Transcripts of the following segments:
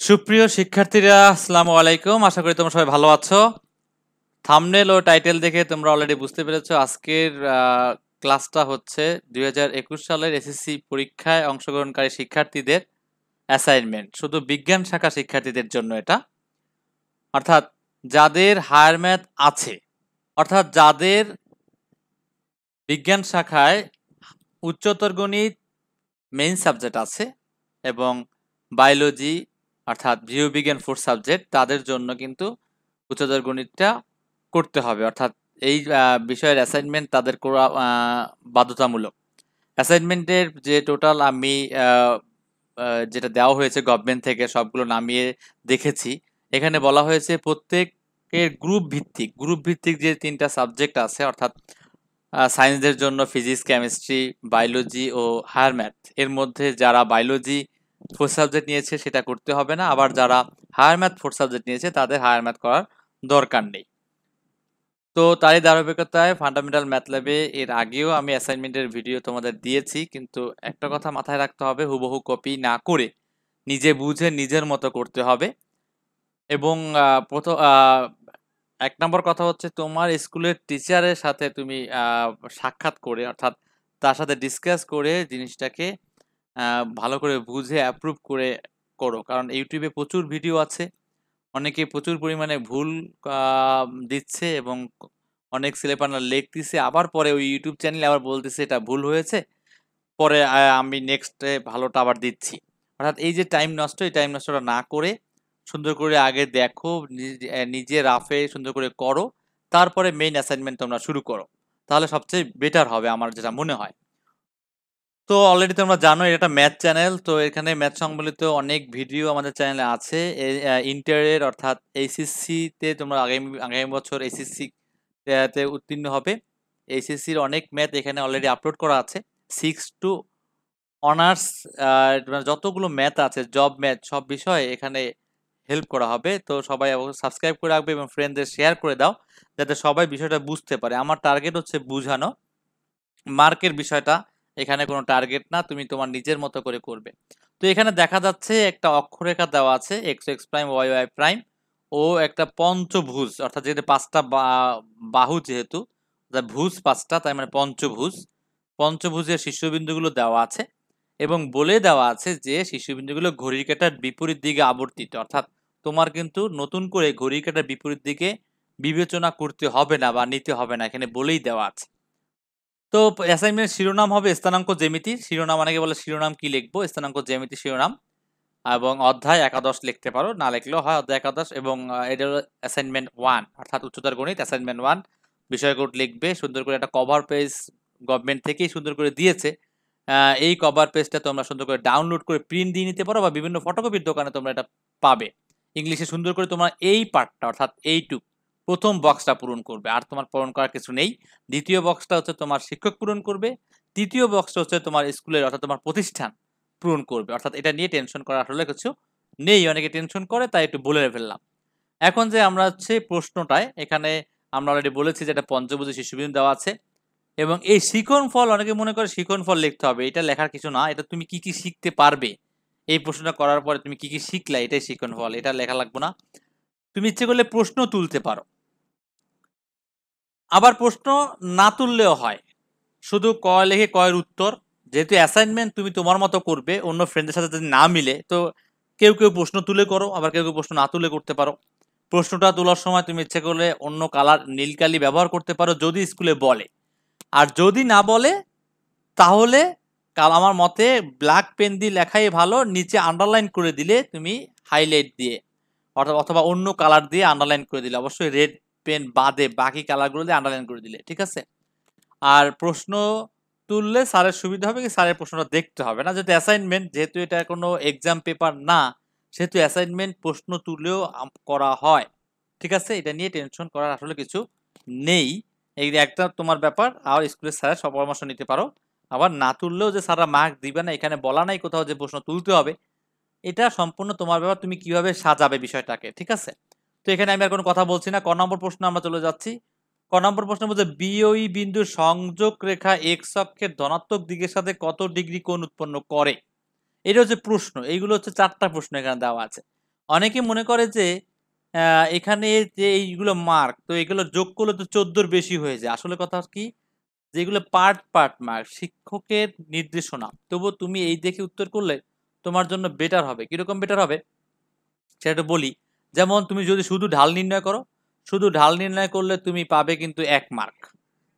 সুপ্রিয় শিক্ষার্থীরা, আসসালামু আলাইকুম। আশা করি তোমরা সবাই ভালো আছো। থাম্বনেল ও টাইটেল দেখে তোমরা অলরেডি বুঝতে পেরেছো আজকের ক্লাসটা হচ্ছে 2021 সালের এসএসসি পরীক্ষায় অংশগ্রহণকারী শিক্ষার্থীদের অ্যাসাইনমেন্ট, শুধু বিজ্ঞান শাখা শিক্ষার্থীদের জন্য এটা। অর্থাৎ যাদের হায়ার ম্যাথ আছে, অর্থাৎ যাদের বিজ্ঞান শাখায় উচ্চতর গণিত মেইন সাবজেক্ট আছে এবং বায়োলজি অর্থাৎ জীববিজ্ঞান ফোর্থ সাবজেক্ট, তাদের জন্য কিন্তু উচ্চতর গণিতটা করতে হবে। অর্থাৎ এই বিষয়ের অ্যাসাইনমেন্ট তাদের করা বাধ্যতামূলক। অ্যাসাইনমেন্টের যে টোটাল আমি যেটা দেওয়া হয়েছে গভর্নমেন্ট থেকে সবগুলো নামিয়ে দেখেছি। এখানে বলা হয়েছে প্রত্যেকের গ্রুপ ভিত্তিক যে 3টা সাবজেক্ট আছে, অর্থাৎ সায়েন্সদের জন্য ফিজিক্স, কেমিস্ট্রি, বায়োলজি ও হায়ার ম্যাথ, এর মধ্যে যারা বায়োলজি ফোর্থ সাবজেক্ট নিয়েছে সেটা করতে হবে না, আবার যারা হায়ার ম্যাথ ফোর্থ সাবজেক্ট নিয়েছে তাদের হায়ার ম্যাথ করার দরকার নেই। তো তারই ধারাবাহিকতায় ফান্ডামেন্টাল ম্যাথ ল্যাবে এর আগেও আমি অ্যাসাইনমেন্টের ভিডিও তোমাদের দিয়েছি, কিন্তু একটা কথা মাথায় রাখতে হবে, হুবহু কপি না করে নিজে বুঝে নিজের মতো করতে হবে। এবং প্রথম 1 নম্বর কথা হচ্ছে তোমার স্কুলের টিচারের সাথে তুমি সাক্ষাৎ করে, অর্থাৎ তার সাথে ডিসকাস করে জিনিসটাকে ভালো করে বুঝে অ্যাপ্রুভ করে করো। কারণ ইউটিউবে প্রচুর ভিডিও আছে, অনেকে প্রচুর পরিমাণে ভুল দিচ্ছে এবং অনেক ছেলেপানা লিখতেছে, আবার পরে ওই ইউটিউব চ্যানেলে আবার বলতেছে এটা ভুল হয়েছে, পরে আমি নেক্সটে ভালোটা আবার দিচ্ছি। অর্থাৎ এই যে টাইম নষ্ট, এই টাইম নষ্টটা না করে সুন্দর করে আগে দেখো, নিজে রাফে সুন্দর করে করো, তারপরে মেইন অ্যাসাইনমেন্ট তোমরা শুরু করো, তাহলে সবচেয়ে বেটার হবে আমার যেটা মনে হয়। তো অলরেডি তোমরা জানো এটা একটা ম্যাথ চ্যানেল, তো এখানে ম্যাথ সম্বলিত অনেক ভিডিও আমাদের চ্যানেলে আছে। ইন্টারের অর্থাৎ এইচএসসিতে তোমরা আগামী বছর এইচএসসি তে উত্তীর্ণ হবে, এইচএসসির অনেক ম্যাথ এখানে অলরেডি আপলোড করা আছে। 6 টু অনার্স যতগুলো ম্যাথ আছে, জব ম্যাথ, সব বিষয়ে এখানে হেল্প করা হবে। তো সবাই অবশ্যই সাবস্ক্রাইব করে রাখবে এবং ফ্রেন্ডদের শেয়ার করে দাও, যাতে সবাই বিষয়টা বুঝতে পারে। আমার টার্গেট হচ্ছে বুঝানো, মার্কের বিষয়টা এখানে কোনো টার্গেট না, তুমি তোমার নিজের মতো করে করবে। তো এখানে দেখা যাচ্ছে একটা অক্ষরেখা দেওয়া আছে, X X prime Y Y prime, ও একটা পঞ্চভুজ, অর্থাৎ যেহেতু 5টা বাহু, যেহেতু ভুজ 5টা, তাই মানে পঞ্চভুজ। পঞ্চভুজের শীর্ষবিন্দুগুলো দেওয়া আছে এবং বলে দেওয়া আছে যে শীর্ষবিন্দুগুলো ঘড়ির কাঁটার বিপরীত দিকে আবর্তিত, অর্থাৎ তোমার কিন্তু নতুন করে ঘড়ির কাঁটার বিপরীত দিকে বিবেচনা করতে হবে না বা নিতে হবে না, এখানে বলেই দেওয়া আছে। তো অ্যাসাইনমেন্ট শিরোনাম হবে স্থানাঙ্ক জ্যামিতি শিরোনাম। অনেকে বলে শিরোনাম কি লিখবো, স্থানাঙ্ক জ্যামিতি শিরোনাম, এবং অধ্যায় একাদশ লিখতে পারো, না লিখলেও হয় অধ্যায় একাদশ। এবং এটা হলো অ্যাসাইনমেন্ট 1, অর্থাৎ উচ্চতর গণিত অ্যাসাইনমেন্ট 1 বিষয় কোড লিখবে। সুন্দর করে একটা কভার পেজ গভর্নমেন্ট থেকেই সুন্দর করে দিয়েছে। এই কভার পেজটা তোমরা সুন্দর করে ডাউনলোড করে প্রিন্ট দিয়ে নিতে পারো, বা বিভিন্ন ফটোকপির দোকানে তোমরা এটা পাবে। ইংলিশে সুন্দর করে তোমরা এই পার্টটা, অর্থাৎ এইটুক প্রথম বক্সটা পূরণ করবে, আর তোমার পূরণ করার কিছু নেই। দ্বিতীয় বক্সটা হচ্ছে তোমার শিক্ষক পূরণ করবে। তৃতীয় বক্সটা হচ্ছে তোমার স্কুলের অর্থাৎ তোমার প্রতিষ্ঠান পূরণ করবে। অর্থাৎ এটা নিয়ে টেনশন করার আসলে কিছু নেই, অনেকে টেনশন করে, তাই একটু বলে ফেললাম। এখন যে আমরা হচ্ছে প্রশ্নটায়, এখানে আমরা অলরেডি বলেছি যে এটা পঞ্চভুজের শীর্ষবিন্দু দেওয়া আছে এবং এই শিখন ফল, অনেকে মনে করে শিখন ফল লিখতে হবে, এটা লেখার কিছু না, এটা তুমি কি কি শিখতে পারবে, এই প্রশ্নটা করার পরে তুমি কি কি শিখলা এটাই শিখন ফল, এটা লেখা লাগবে না। তুমি ইচ্ছে করলে প্রশ্ন তুলতে পারো, আবার প্রশ্ন না তুললেও হয়, শুধু ক লিখে কয়ের উত্তর। যেহেতু অ্যাসাইনমেন্ট তুমি তোমার মতো করবে, অন্য ফ্রেন্ডের সাথে যদি না মিলে, তো কেউ কেউ প্রশ্ন তুলে করো, আবার কেউ কেউ প্রশ্ন না তুলে করতে পারো। প্রশ্নটা তোলার সময় তুমি ইচ্ছে করলে অন্য কালার নীল কালি ব্যবহার করতে পারো যদি স্কুলে বলে, আর যদি না বলে তাহলে আমার মতে ব্ল্যাক পেন দিয়ে লেখাই ভালো, নিচে আন্ডারলাইন করে দিলে তুমি হাইলাইট দিয়ে, অথবা অন্য কালার দিয়ে আন্ডারলাইন করে দিলে, অবশ্যই রেড পেন বাদে বাকি কালারগুলো দিয়ে আন্ডারলাইন করে দিলে ঠিক আছে। আর প্রশ্ন তুললে স্যারের সুবিধা হবে কি, স্যারের প্রশ্নটা দেখতে হবে না, যেহেতু অ্যাসাইনমেন্ট, যেহেতু এটা কোনো এক্সাম পেপার না, সেহেতু অ্যাসাইনমেন্ট প্রশ্ন তুললেও করা হয় ঠিক আছে। এটা নিয়ে টেনশন করার আসলে কিছু নেই, এই একটা তোমার ব্যাপার। আর স্কুলের স্যারের সব পরামর্শ নিতে পারো, আবার না তুললেও যে স্যাররা মার্ক দিবে না, এখানে বলা নাই কোথাও যে প্রশ্ন তুলতে হবে, এটা সম্পূর্ণ তোমার ব্যাপার, তুমি কিভাবে সাজাবে বিষয়টাকে ঠিক আছে। তো এখানে আমি আর কোনো কথা বলছি না, ক নম্বর প্রশ্ন আমরা চলে যাচ্ছি। ক নম্বর প্রশ্ন বলছে বিওই বিন্দুর সংযোগ রেখা এক্স অক্ষের ধনাত্মক দিকের সাথে কত ডিগ্রি কোণ উৎপন্ন করে। এটা হচ্ছে প্রশ্ন, এইগুলো হচ্ছে 4টা প্রশ্ন এখানে দেওয়া আছে। অনেকে মনে করে যে এখানে যে এইগুলো মার্ক, তো এগুলো যোগ করলে তো 14 বেশি হয়ে যায়। আসলে কথা কি, যেগুলো পার্ট পার্ট মার্ক শিক্ষকের নির্দেশনা, তবুও তুমি এই দেখে উত্তর করলে তোমার জন্য বেটার হবে। কিরকম বেটার হবে সেটা বলি। যেমন তুমি যদি শুধু ঢাল নির্ণয় করো, শুধু ঢাল নির্ণয় করলে তুমি পাবে কিন্তু 1 মার্ক।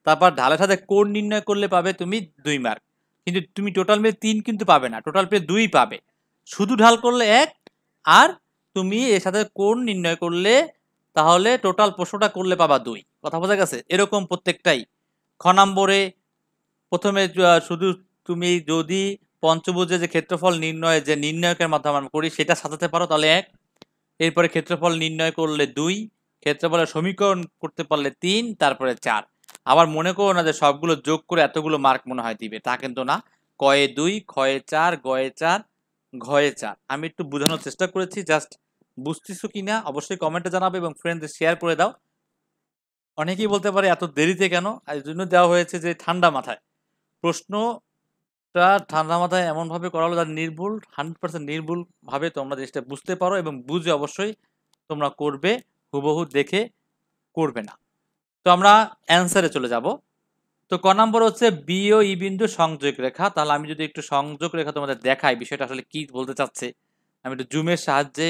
তারপর ঢালের সাথে কোণ নির্ণয় করলে পাবে তুমি 2 মার্ক। কিন্তু তুমি টোটাল মিলে 3 কিন্তু পাবে না, টোটাল পেয়ে 2 পাবে। শুধু ঢাল করলে 1, আর তুমি এর সাথে কোণ নির্ণয় করলে, তাহলে টোটাল প্রশ্নটা করলে পাবা 2। কথা বোঝা গেছে? এরকম প্রত্যেকটাই। খ নম্বরে প্রথমে শুধু তুমি যদি পঞ্চভুজের যে ক্ষেত্রফল নির্ণয় যে নির্ণায়কের মাধ্যমে আমরা করি সেটা সাজাতে পারো তাহলে 1। এরপরে ক্ষেত্রফল নির্ণয় করলে 2, ক্ষেত্রফলের সমীকরণ করতে পারলে 3, তারপরে 4। আবার মনে করো না যে সবগুলো যোগ করে এতগুলো মার্ক মনে হয় দিবে, তা কিন্তু না। কয়ে 2, ক্ষয়ে 4, গয়ে 4, ঘয়ে 4। আমি একটু বোঝানোর চেষ্টা করেছি, জাস্ট বুঝতেছো কিনা অবশ্যই কমেন্টে জানাবে এবং ফ্রেন্ডদের শেয়ার করে দাও। অনেকেই বলতে পারে এত দেরিতে কেন, এই জন্য দেওয়া হয়েছে যে ঠান্ডা মাথায় প্রশ্নটা, ঠান্ডা মাথায় এমনভাবে করা হলো যাতে নির্ভুল, 100% নির্ভুল ভাবে তোমরা জিনিসটা বুঝতে পারো এবং বুঝে অবশ্যই তোমরা করবে, হুবহু দেখে করবে না। তো আমরা অ্যান্সারে চলে যাব। তো ক নম্বর হচ্ছে বি ও ই বিন্দু সংযোগ রেখা। তাহলে আমি যদি একটু সংযোগ রেখা তোমাদের দেখাই বিষয়টা আসলে কি বলতে চাচ্ছে, আমি একটু জুমের সাহায্যে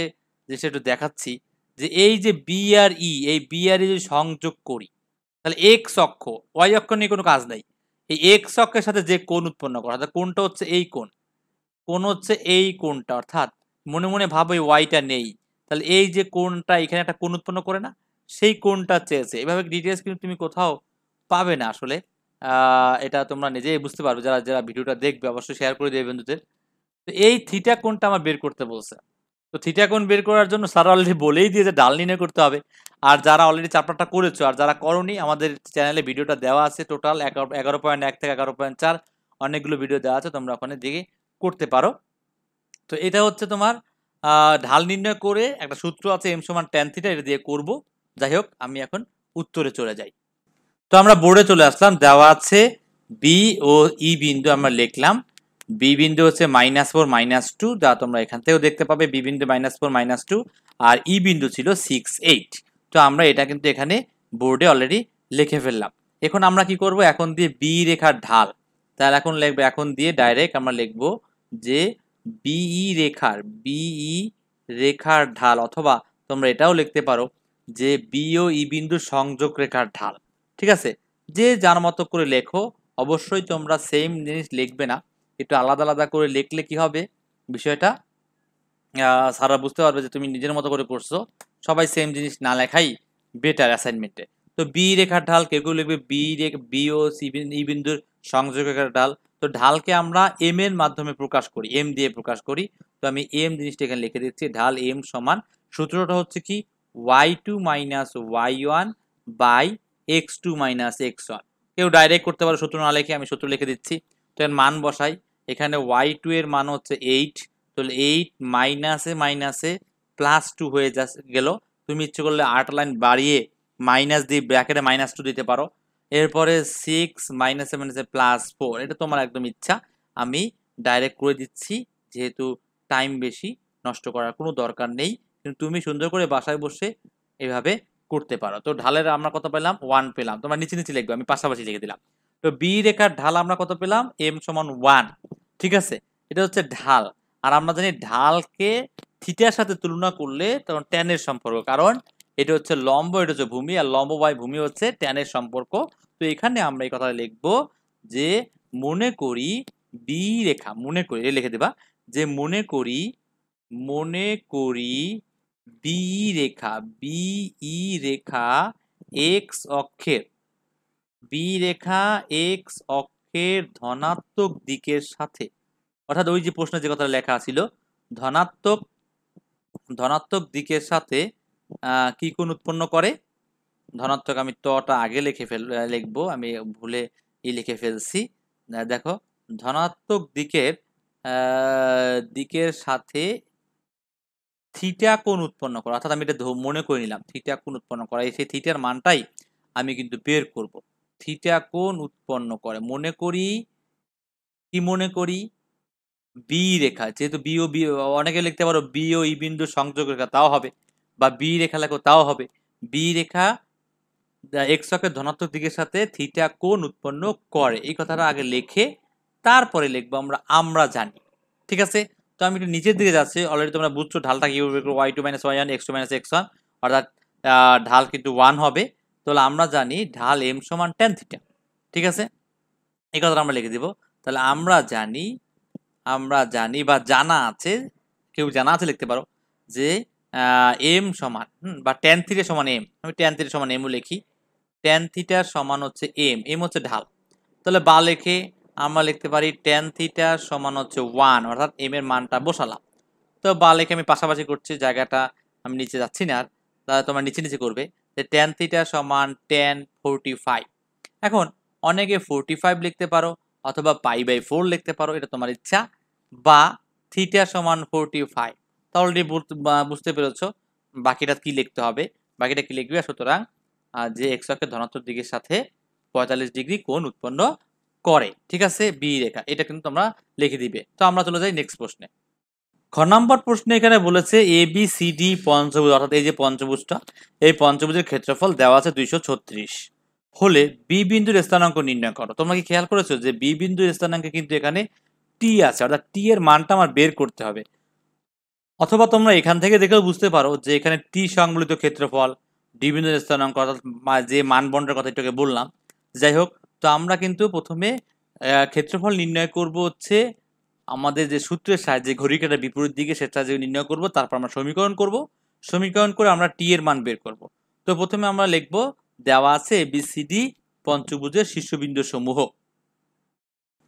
জিনিসটা একটু দেখাচ্ছি। যে এই যে বি আর ই, এই বি আর ই যদি সংযোগ করি, তাহলে এক্স অক্ষ, ওয়াই অক্ষ নিয়ে কোনো কাজ নাই। এই এক্স অক্ষের সাথে যে কোণ উৎপন্ন করা, অর্থাৎ কোণটা হচ্ছে এই কোণ, কোণ হচ্ছে এই কোণটা, অর্থাৎ মনে মনে ভাবো এই ওয়াইটা নেই, তাহলে এই যে কোণটা এখানে একটা কোণ উৎপন্ন করে না, সেই কোণটা চেয়েছে। এভাবে ডিটেলস কিন্তু তুমি কোথাও পাবে না আসলে। এটা তোমরা নিজেই বুঝতে পারবে, যারা যারা ভিডিওটা দেখবে অবশ্যই শেয়ার করে দেবে বন্ধুদের। তো এই থিটা কোণটা আমার বের করতে বলছে। তো থিটা কোণ বের করার জন্য স্যার অলরেডি বলেই দিয়েছে ঢাল নির্ণয় করতে হবে। আর যারা অলরেডি চ্যাপ্টারটা করেছো আর যারা করনি, আমাদের চ্যানেলে ভিডিওটা দেওয়া আছে, টোটাল 11.1 থেকে 11.4 অনেকগুলো ভিডিও দেওয়া আছে, তোমরা ওখানে দিকে করতে পারো। তো এটা হচ্ছে তোমার ঢাল নির্ণয় করে একটা সূত্র আছে এম সমান ট্যান থিটা, এটা দিয়ে করব। যাই হোক, আমি এখন উত্তরে চলে যাই। তো আমরা বোর্ডে চলে আসলাম, দেওয়া আছে বি ও ই বিন্দু আমরা লিখলাম। বি বিন্দু হচ্ছে -4 -2, যা তোমরা এখান থেকেও দেখতে পাবে, বি বিন্দু -4 -2, আর ই বিন্দু ছিল 6, 8। তো আমরা এটা কিন্তু এখানে বোর্ডে অলরেডি লিখে ফেললাম। এখন আমরা কি করব, এখন দিয়ে বি রেখার ঢাল, তাহলে এখন লিখবো, এখন দিয়ে ডাইরেক্ট আমরা লিখবো যে বিই রেখার ঢাল, অথবা তোমরা এটাও লিখতে পারো যে বি ও ই বিন্দু সংযোগ রেখার ঢাল। ঠিক আছে, যে যার মতো করে লেখো, অবশ্যই তোমরা সেম জিনিস লিখবে না, একটু আলাদা আলাদা করে লিখলে কি হবে বিষয়টা, স্যাররা বুঝতে পারবে যে তুমি নিজের মতো করে করছো। সবাই সেম জিনিস না লেখাই বেটার অ্যাসাইনমেন্টে। তো বি রেখার ঢাল কেউ কেউ লিখবে বি ও সি ই বিন্দুর সংযোগ রেখার ঢাল। তো ঢালকে আমরা এম এর মাধ্যমে প্রকাশ করি, এম দিয়ে প্রকাশ করি। তো আমি এম জিনিসটা এখানে লিখে দিচ্ছি, ঢাল এম সমান, সূত্রটা হচ্ছে কি, y2 minus y1 by x2 minus x1। কেউ ডাইরেক্ট করতে পারো, সূত্র না লিখে, আমি সূত্র লিখে দিচ্ছি। তো এর মান বসাই, এখানে y2 এর মান হচ্ছে 8, তাহলে 8 মাইনাসে মাইনাসে +2 হয়ে গেল। তুমি ইচ্ছে করলে 8 লাইন বাড়িয়ে মাইনাস দিয়ে ব্র্যাকেটে -2 দিতে পারো। এরপরে 6 মাইনাসে মাইনাসে +4, এটা তোমার একদম ইচ্ছা। আমি ডাইরেক্ট করে দিচ্ছি, যেহেতু টাইম বেশি নষ্ট করার কোনো দরকার নেই, কিন্তু তুমি সুন্দর করে বাসায় বসে এভাবে করতে পারো। তো ঢালের আমরা কত পেলাম, 1 পেলাম। তোমরা নিচে নিচে লিখবে, আমি পাশাপাশি লিখে দিলাম। তো বি রেখার ঢাল আমরা কত পেলাম, m সমান 1। ঠিক আছে, এটা হচ্ছে ঢাল। আর আমরা জানি ঢালকে থিটার সাথে তুলনা করলে তখন ট্যানের সম্পর্ক, কারণ এটা হচ্ছে লম্ব, এটা হচ্ছে ভূমি, আর লম্ব বাই ভূমি হচ্ছে ট্যানের সম্পর্ক। তো এখানে আমরা এই কথা লিখবো যে মনে করি বি রেখা, মনে করি লিখে দেবা যে মনে করি বিই রেখা এক্স অক্ষের, ধনাত্মক দিকের সাথে, অর্থাৎ ওই যে প্রশ্নে যে কথা লেখা ছিল, ধনাত্মক ধনাত্মক দিকের সাথে কি কোণ উৎপন্ন করে। ধনাত্মক, আমি তটা আগে লিখবো, আমি ভুলে লিখে ফেলছি। দেখো, ধনাত্মক দিকের সাথে থিটা কোণ উৎপন্ন করা, অর্থাৎ আমি এটা মনে করে নিলাম থিটা কোণ উৎপন্ন করা, সেই থিটার মানটাই আমি কিন্তু বের করব। থিটা কোণ উৎপন্ন করে, মনে করি বি রেখা, যেহেতু বি ও বি, অনেকে লিখতে পারো বি ও ই বিন্দু সংযোগ রেখা, তাও হবে, বা বি রেখা লেখো তাও হবে। বি রেখা এক্স অক্ষের ধনাত্মক দিকের সাথে থিটা কোণ উৎপন্ন করে, এই কথাটা আগে লিখে তারপরে লিখবো আমরা আমরা জানি। ঠিক আছে, তো আমি একটু নিচের দিকে যাচ্ছি। অলরেডি তোমরা বুঝছো ঢালটা কিভাবে করবো, Y two minus Y one, X two minus X one, অর্থাৎ ঢাল কিন্তু 1 হবে। তাহলে আমরা জানি ঢাল এম সমান ট্যান থিটা। ঠিক আছে, এই কথাটা আমরা লিখে দিব। তাহলে আমরা জানি বা জানা আছে, কেউ জানা আছে লিখতে পারো, যে এম সমান বা ট্যান থিটা সমান এম, আমি ট্যান থিটা সমান এমও লিখি। ট্যান থিটা সমান হচ্ছে এম, এম হচ্ছে ঢাল। তাহলে বা লিখে আমরা লিখতে পারি ট্যান থিটা সমান হচ্ছে 1, অর্থাৎ এম এর মানটা বসালাম। তো বা লিখে আমি পাশাপাশি করছি, জায়গাটা আমি নিচে যাচ্ছি না আর, তাহলে তোমার নিচে নিচে করবে যে ট্যান থিটা সমান ট্যান 45। এখন অনেকে 45 লিখতে পারো অথবা পাই/4 লিখতে পারো, এটা তোমার ইচ্ছা, বা থিটা সমান 45। তাহলে বুঝতে পেরেছো বাকিটা কি লিখতে হবে, বাকিটা কি লিখবে। সুতরাং যে এক্স অক্ষের ধনাত্মক দিকের সাথে 45 ডিগ্রি কোণ উৎপন্ন করে। ঠিক আছে, বি রেখা, এটা কিন্তু তোমরা লিখে দিবে। তো আমরা চলে যাই নেক্সট প্রশ্নে। খ নম্বর প্রশ্নে এখানে বলেছে এ বি সি ডি পঞ্চভুজ, অর্থাৎ এই যে পঞ্চভুজটা, এই পঞ্চভুজের ক্ষেত্রফল দেওয়া আছে 236 হলে বি বিন্দুর স্থানাঙ্ক নির্ণয় করো। তোমরা কি খেয়াল করেছো যে বি বিন্দুর স্থানাঙ্কে কিন্তু এখানে টি আছে, অর্থাৎ টি এর মানটা আমার বের করতে হবে। অথবা তোমরা এখান থেকে দেখেও বুঝতে পারো যে এখানে টি সংবলিত ক্ষেত্রফল, ডি বিন্দুর স্থানাঙ্ক, অর্থাৎ যে মানবন্ডের কথা এটাকে বললাম। যাই হোক, তো আমরা কিন্তু প্রথমে ক্ষেত্রফল নির্ণয় করব হচ্ছে আমাদের যে সূত্রের সাহায্যে, ঘড়ি কাঁটার বিপরীত দিকে, সেটা যে নির্ণয় করব, তারপর আমরা সমীকরণ করব, সমীকরণ করে আমরা টি এর মান বের করব। তো প্রথমে আমরা লিখব দেওয়া আছে এবিসিডি পঞ্চভুজের শীর্ষবিন্দু সমূহ।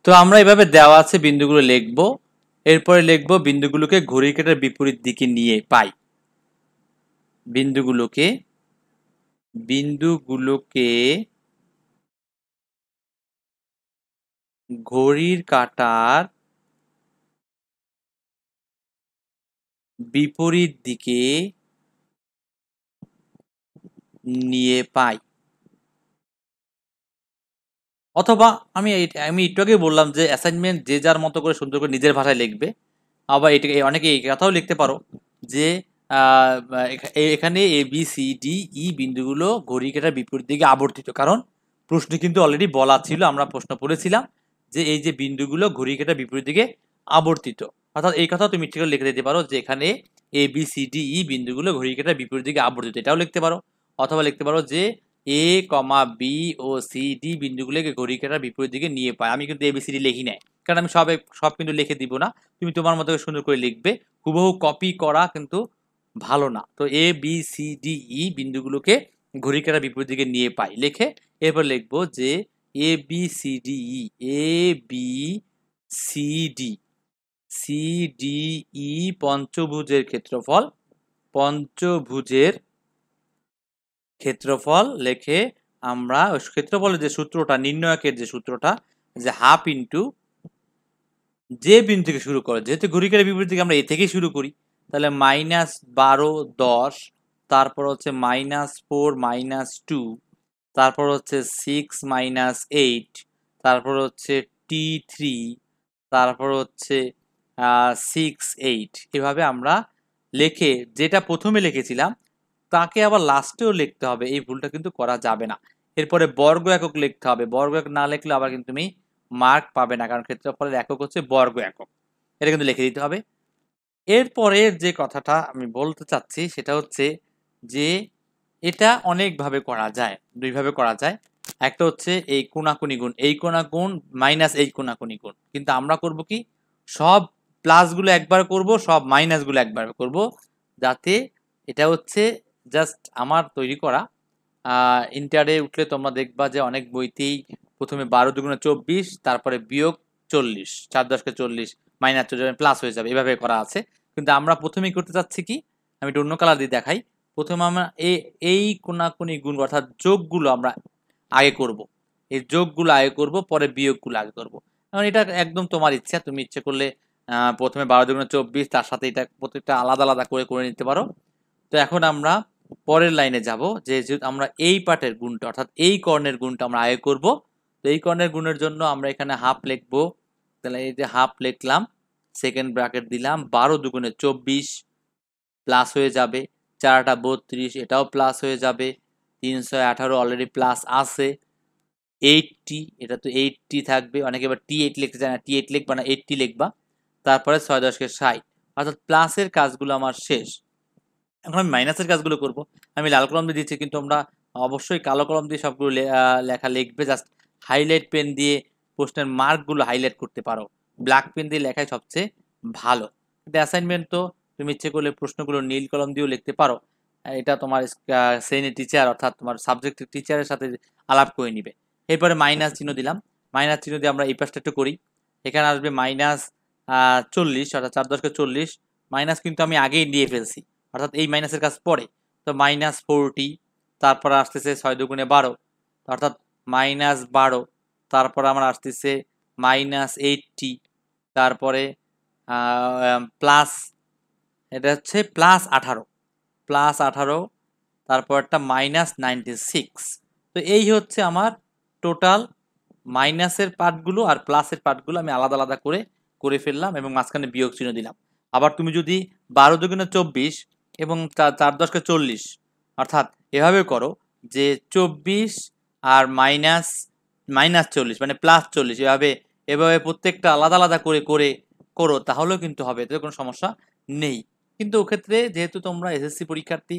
তো আমরা এভাবে দেওয়া আছে বিন্দুগুলো লিখব, এরপরে লিখব বিন্দুগুলোকে ঘড়ি কাঁটার বিপরীত দিকে নিয়ে পাই। বিন্দুগুলোকে ঘড়ির কাঁটার বিপরীত দিকে নিয়ে পাই। অথবা আমি একটু আগে বললাম যে অ্যাসাইনমেন্ট যে যার মতো করে সুন্দর করে নিজের ভাষায় লিখবে। আবার এটাকে অনেকে এই কথাও লিখতে পারো যে এখানে এ বি সি ডি ই বিন্দুগুলো ঘড়ি কাঁটার বিপরীত দিকে আবর্তিত, কারণ প্রশ্নে কিন্তু অলরেডি বলা ছিল, আমরা প্রশ্ন পড়েছিলাম যে এই যে বিন্দুগুলো ঘড়ি কাঁটার বিপরীত দিকে আবর্তিত। অর্থাৎ এই কথাও তুমি ঠিক লিখে দিতে পারো যে এখানে এ বি সি ডি ই বিন্দুগুলো ঘড়ি কাঁটার বিপরীত দিকে আবর্তিত, এটাও লিখতে পারো। অথবা লিখতে পারো যে এ কমা বি ও সি ডি বিন্দুগুলোকে ঘড়ি কাঁটার বিপরীত দিকে নিয়ে পায়। আমি কিন্তু এবিসিডি লিখি নাই, কারণ আমি সব কিন্তু লিখে দিব না, তুমি তোমার মতো সুন্দর করে লিখবে। হুবহু কপি করা কিন্তু ভালো না। তো এ বি সি ডি ই বিন্দুগুলোকে ঘড়ি কাঁটার বিপরীত দিকে নিয়ে পাই লিখে এরপর লিখবো যে A B C D E, A B C D, C D E পঞ্চভুজের ক্ষেত্রফল লিখে আমরা ক্ষেত্রফলের যে সূত্রটা, নির্ণয়কের যে সূত্রটা, যে হাফ ইন্টু যে বিন্দু থেকে শুরু করে, যেহেতু ঘড়ি কাঁটার বিপরীত দিকে আমরা এ থেকেই শুরু করি, তাহলে -12 10, তারপর হচ্ছে -4 -2, তারপর হচ্ছে 6 -8, তারপর হচ্ছে T3, তারপর হচ্ছে 6 8, এভাবে আমরা লিখে যেটা প্রথমে লিখেছিলাম তাকে আবার লাস্টেও লিখতে হবে, এই ভুলটা কিন্তু করা যাবে না। এরপরে বর্গ একক লিখতে হবে, বর্গ একক না লিখলে আবার কিন্তু তুমি মার্ক পাবে না, কারণ ক্ষেত্রফলের একক হচ্ছে বর্গ একক, এটা কিন্তু লিখে দিতে হবে। এরপরে যে কথাটা আমি বলতে চাচ্ছি সেটা হচ্ছে যে এটা অনেকভাবে করা যায়, দুইভাবে করা যায়। একটা হচ্ছে এই কোণাকুণি গুণ, এই কোণা গুণ মাইনাস এই কোণাকুণি গুণ, কিন্তু আমরা করব কি সব প্লাসগুলো একবার করব, সব মাইনাসগুলো একবার করব, যাতে এটা হচ্ছে জাস্ট আমার তৈরি করা। ইন্টারে উঠলে তোমরা দেখবা যে অনেক বইতেই প্রথমে 12 দুগুণে 24, তারপরে বিয়োগ 40, 4 10 40, মাইনাস 40, প্লাস হয়ে যাবে, এভাবে করা আছে। কিন্তু আমরা প্রথমেই করতে চাচ্ছি কি, আমি একটু অন্য কালার দিয়ে দেখাই। প্রথমে আমরা এই কোণাকুণি গুণ অর্থাৎ যোগগুলো আমরা আগে করব, এই যোগগুলো আগে করব, পরে বিয়োগগুলো আগে করব। এখন এটা একদম তোমার ইচ্ছা, তুমি ইচ্ছে করলে প্রথমে 12 দুগুণে 24, তার সাথে এটা প্রত্যেকটা আলাদা আলাদা করে নিতে পারো। তো এখন আমরা পরের লাইনে যাব, যে আমরা এই পার্টের গুণটা অর্থাৎ এই কর্ণের গুণটা আমরা আগে করব। তো এই কর্ণের গুণের জন্য আমরা এখানে হাফ লিখবো, তাহলে এই যে হাফ লিখলাম, সেকেন্ড ব্র্যাকেট দিলাম, 12 দুগুণে 24 প্লাস হয়ে যাবে, 4টা 32 এটাও প্লাস হয়ে যাবে, 318 অলরেডি প্লাস আছে, 80 এটা তো 80 থাকবে, অনেকে এবার T8 লিখতে চায় না, T8 লিখবা না 80 লিখবা, তারপরে 6 10 60, অর্থাৎ প্লাসের কাজগুলো আমার শেষ। এখন আমি মাইনাসের কাজগুলো করব। আমি লাল কলম দিয়ে দিচ্ছি, কিন্তু আমরা অবশ্যই কালো কলম দিয়ে সবগুলো লেখা লিখবে, জাস্ট হাইলাইট পেন দিয়ে প্রশ্নের মার্কগুলো হাইলাইট করতে পারো, ব্ল্যাক পেন দিয়ে লেখাই সবচেয়ে ভালো। কিন্তু অ্যাসাইনমেন্ট তো তুমি ইচ্ছে করলে প্রশ্নগুলো নীল কলম দিয়েও লিখতে পারো, এটা তোমার শ্রেণীর টিচার অর্থাৎ তোমার সাবজেক্টের টিচারের সাথে আলাপ করে নিবে। এরপরে মাইনাস চিহ্ন দিলাম, মাইনাস চিহ্ন দিয়ে আমরা এই পাশটা একটু করি, এখানে আসবে মাইনাস 40 অর্থাৎ 4 10 40, মাইনাস কিন্তু আমি আগেই দিয়ে ফেলছি, অর্থাৎ এই মাইনাসের কাজ পরে, তো মাইনাস 40, তারপর আসতেছে 6 দুগুণে 12 অর্থাৎ মাইনাস 12, তারপর আমার আসতেছে মাইনাস 80, তারপরে প্লাস, এটা হচ্ছে প্লাস 18, তারপর একটা মাইনাস 96। তো এই হচ্ছে আমার টোটাল মাইনাসের পার্টগুলো, আর প্লাসের পার্টগুলো আমি আলাদা আলাদা করে করে ফেললাম এবং মাঝখানে বিয়োগ চিহ্ন দিলাম। আবার তুমি যদি 12 দুগুণে 24 এবং 4 10 40 অর্থাৎ এভাবে করো যে 24 আর মাইনাস মাইনাস 40 মানে প্লাস 40, এভাবে এভাবে প্রত্যেকটা আলাদা আলাদা করে করে করো, তাহলেও কিন্তু হবে, এতে কোনো সমস্যা নেই। কিন্তু ওক্ষেত্রে যেহেতু তোমরা এসএসসি পরীক্ষার্থী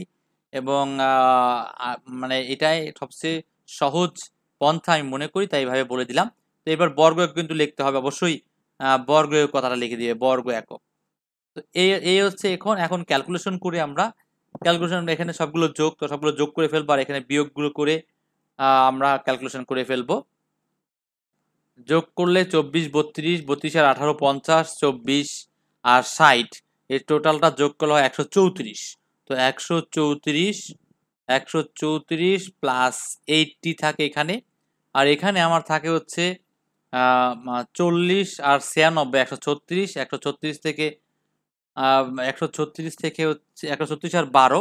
এবং মানে এটাই সবচেয়ে সহজ পন্থা আমি মনে করি, তাই এইভাবে বলে দিলাম। তো এবার বর্গ একক কিন্তু লিখতে হবে অবশ্যই, বর্গ একক কথাটা লিখে দিবে, বর্গ একক। তো এই হচ্ছে এখন এখন ক্যালকুলেশন করে আমরা এখানে সবগুলো যোগ, তো সবগুলো যোগ করে ফেলবো, আর এখানে বিয়োগগুলো করে আমরা ক্যালকুলেশন করে ফেলবো। যোগ করলে 24 32 32 আর 18 50, 24 আর 60, এর টোটালটা যোগ করলে হয় 134। তো 134 প্লাস 80 থাকে এখানে, আর এখানে আমার থাকে হচ্ছে 40 আর 96, 136, 136 থেকে 136 থেকে হচ্ছে 136 আর 12,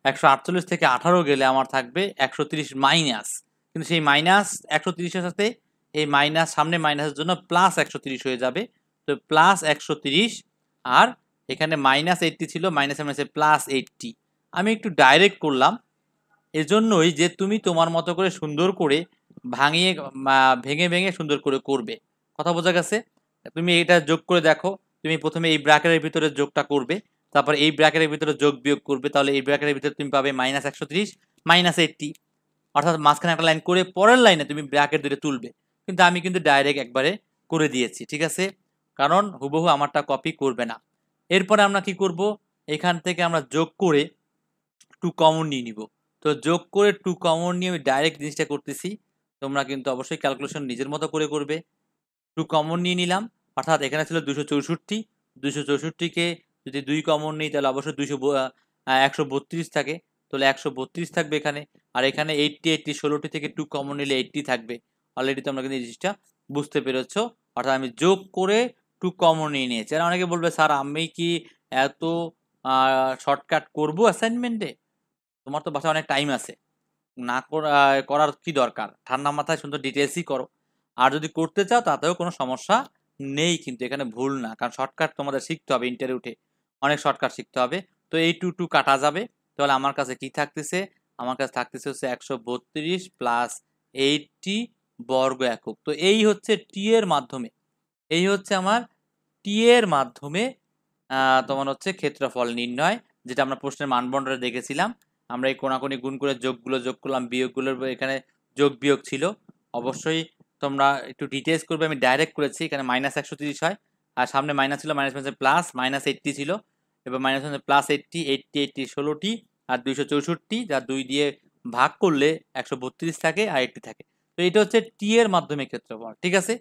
148 থেকে 18 গেলে আমার থাকবে 130 মাইনাস, কিন্তু সেই মাইনাস 130-এর সাথে এই মাইনাস সামনে মাইনাসের জন্য প্লাস 130 হয়ে যাবে, তো প্লাস 130, আর এখানে মাইনাস 80 ছিল, মাইনাসে মাইনাসে প্লাস 80। আমি একটু ডাইরেক্ট করলাম, এজন্যই যে তুমি তোমার মতো করে সুন্দর করে ভাঙিয়ে ভেঙে ভেঙে সুন্দর করে করবে। কথা বোঝা গেছে? তুমি এটা যোগ করে দেখো, তুমি প্রথমে এই ব্র্যাকেটের ভিতরে যোগটা করবে, তারপর এই ব্র্যাকেটের ভিতরে যোগ বিয়োগ করবে, তাহলে এই ব্র্যাকেটের ভিতরে তুমি পাবে মাইনাস 130 মাইনাস 80, অর্থাৎ মাঝখানে একটা লাইন করে পরের লাইনে তুমি ব্র্যাকেট ধরে তুলবে। কিন্তু আমি কিন্তু ডাইরেক্ট একবারে করে দিয়েছি, ঠিক আছে, কারণ হুবহু আমারটা কপি করবে না। এরপরে আমরা কি করব, এখান থেকে আমরা যোগ করে 2 কমন নিয়ে নিব। তো যোগ করে 2 কমন নিয়ে আমি ডাইরেক্ট জিনিসটা করতেছি, তোমরা কিন্তু অবশ্যই ক্যালকুলেশন নিজের মতো করে করবে। 2 কমন নিয়ে নিলাম, অর্থাৎ এখানে ছিল 264, 264কে যদি 2 কমন নিই তাহলে অবশ্যই 132 থাকে, তাহলে 132 থাকবে এখানে, আর এখানে 80 16টি থেকে 2 কমন নিলে 80 থাকবে। অলরেডি তোমরা কিন্তু এই জিনিসটা বুঝতে পেরেছো, অর্থাৎ আমি যোগ করে 2 কমন নিয়ে নিয়েছি। আর অনেকে বলবে স্যার আমি কি এত শর্টকাট করবো অ্যাসাইনমেন্টে? তোমার তো বাসায় অনেক টাইম আছে, না করার কি দরকার, ঠান্ডা মাথায় সুন্দর ডিটেলসই করো। আর যদি করতে চাও তাতেও কোনো সমস্যা নেই, কিন্তু এখানে ভুল না, কারণ শর্টকাট তোমাদের শিখতে হবে, ইন্টারভিউতে অনেক শর্টকাট শিখতে হবে। তো এই 2 কাটা যাবে, তাহলে আমার কাছে কি থাকতেছে, আমার কাছে থাকতেছে হচ্ছে 132 প্লাস 80 বর্গ একক। তো এই হচ্ছে টি এর মাধ্যমে, এই হচ্ছে আমার টি এর মাধ্যমে তোমার হচ্ছে ক্ষেত্রফল নির্ণয়, যেটা আমরা প্রশ্নের মানবন্ডনে দেখেছিলাম। আমরা এই কোনাকুনি গুণ করে যোগগুলো যোগ করলাম, বিয়োগগুলোর এখানে যোগ বিয়োগ ছিল। অবশ্যই তোমরা একটু ডিটেলস করবে, আমি ডাইরেক্ট করেছি, এখানে মাইনাস 130 হয়, আর সামনে মাইনাস ছিল, মাইনাস মাইনাসে প্লাস, মাইনাস 80 ছিল, এবার মাইনাস মাইনাসে প্লাস 80, 80 16টি, আর 264, যা 2 দিয়ে ভাগ করলে 132 থাকে আর 80 থাকে। তো এটা হচ্ছে টি এর মাধ্যমে ক্ষেত্রফল, ঠিক আছে,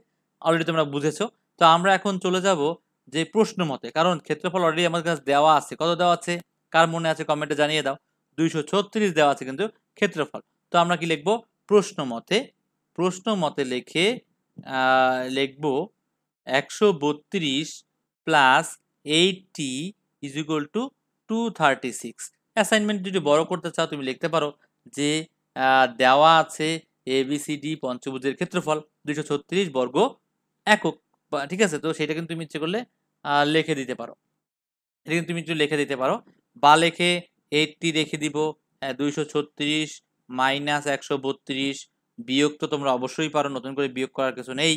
অলরেডি তোমরা বুঝেছো। তো আমরা এখন চলে যাব যে প্রশ্ন মতে, কারণ ক্ষেত্রফল অলরেডি আমাদের কাছে দেওয়া আছে, কত দেওয়া আছে কার মনে আছে কমেন্টে জানিয়ে দাও, 236 দেওয়া আছে কিন্তু ক্ষেত্রফল। তো আমরা কি লিখবো, প্রশ্ন মতে লিখে লিখবো 132 plus 80 is equal two 236। Assignment যদি বড় করতে চাও তুমি লিখতে পারো যে দেওয়া আছে ABCD পঞ্চভুজের ক্ষেত্রফল 236 বর্গ একক, ঠিক আছে, তো সেটা কিন্তু তুমি ইচ্ছে করলে লিখে দিতে পারো। এটা কিন্তু তুমি একটু লিখে দিতে পারো, বা লিখে 80 রেখে দিব, 236 মাইনাস 132, বিয়োগ তো তোমরা অবশ্যই পারো, নতুন করে বিয়োগ করার কিছু নেই।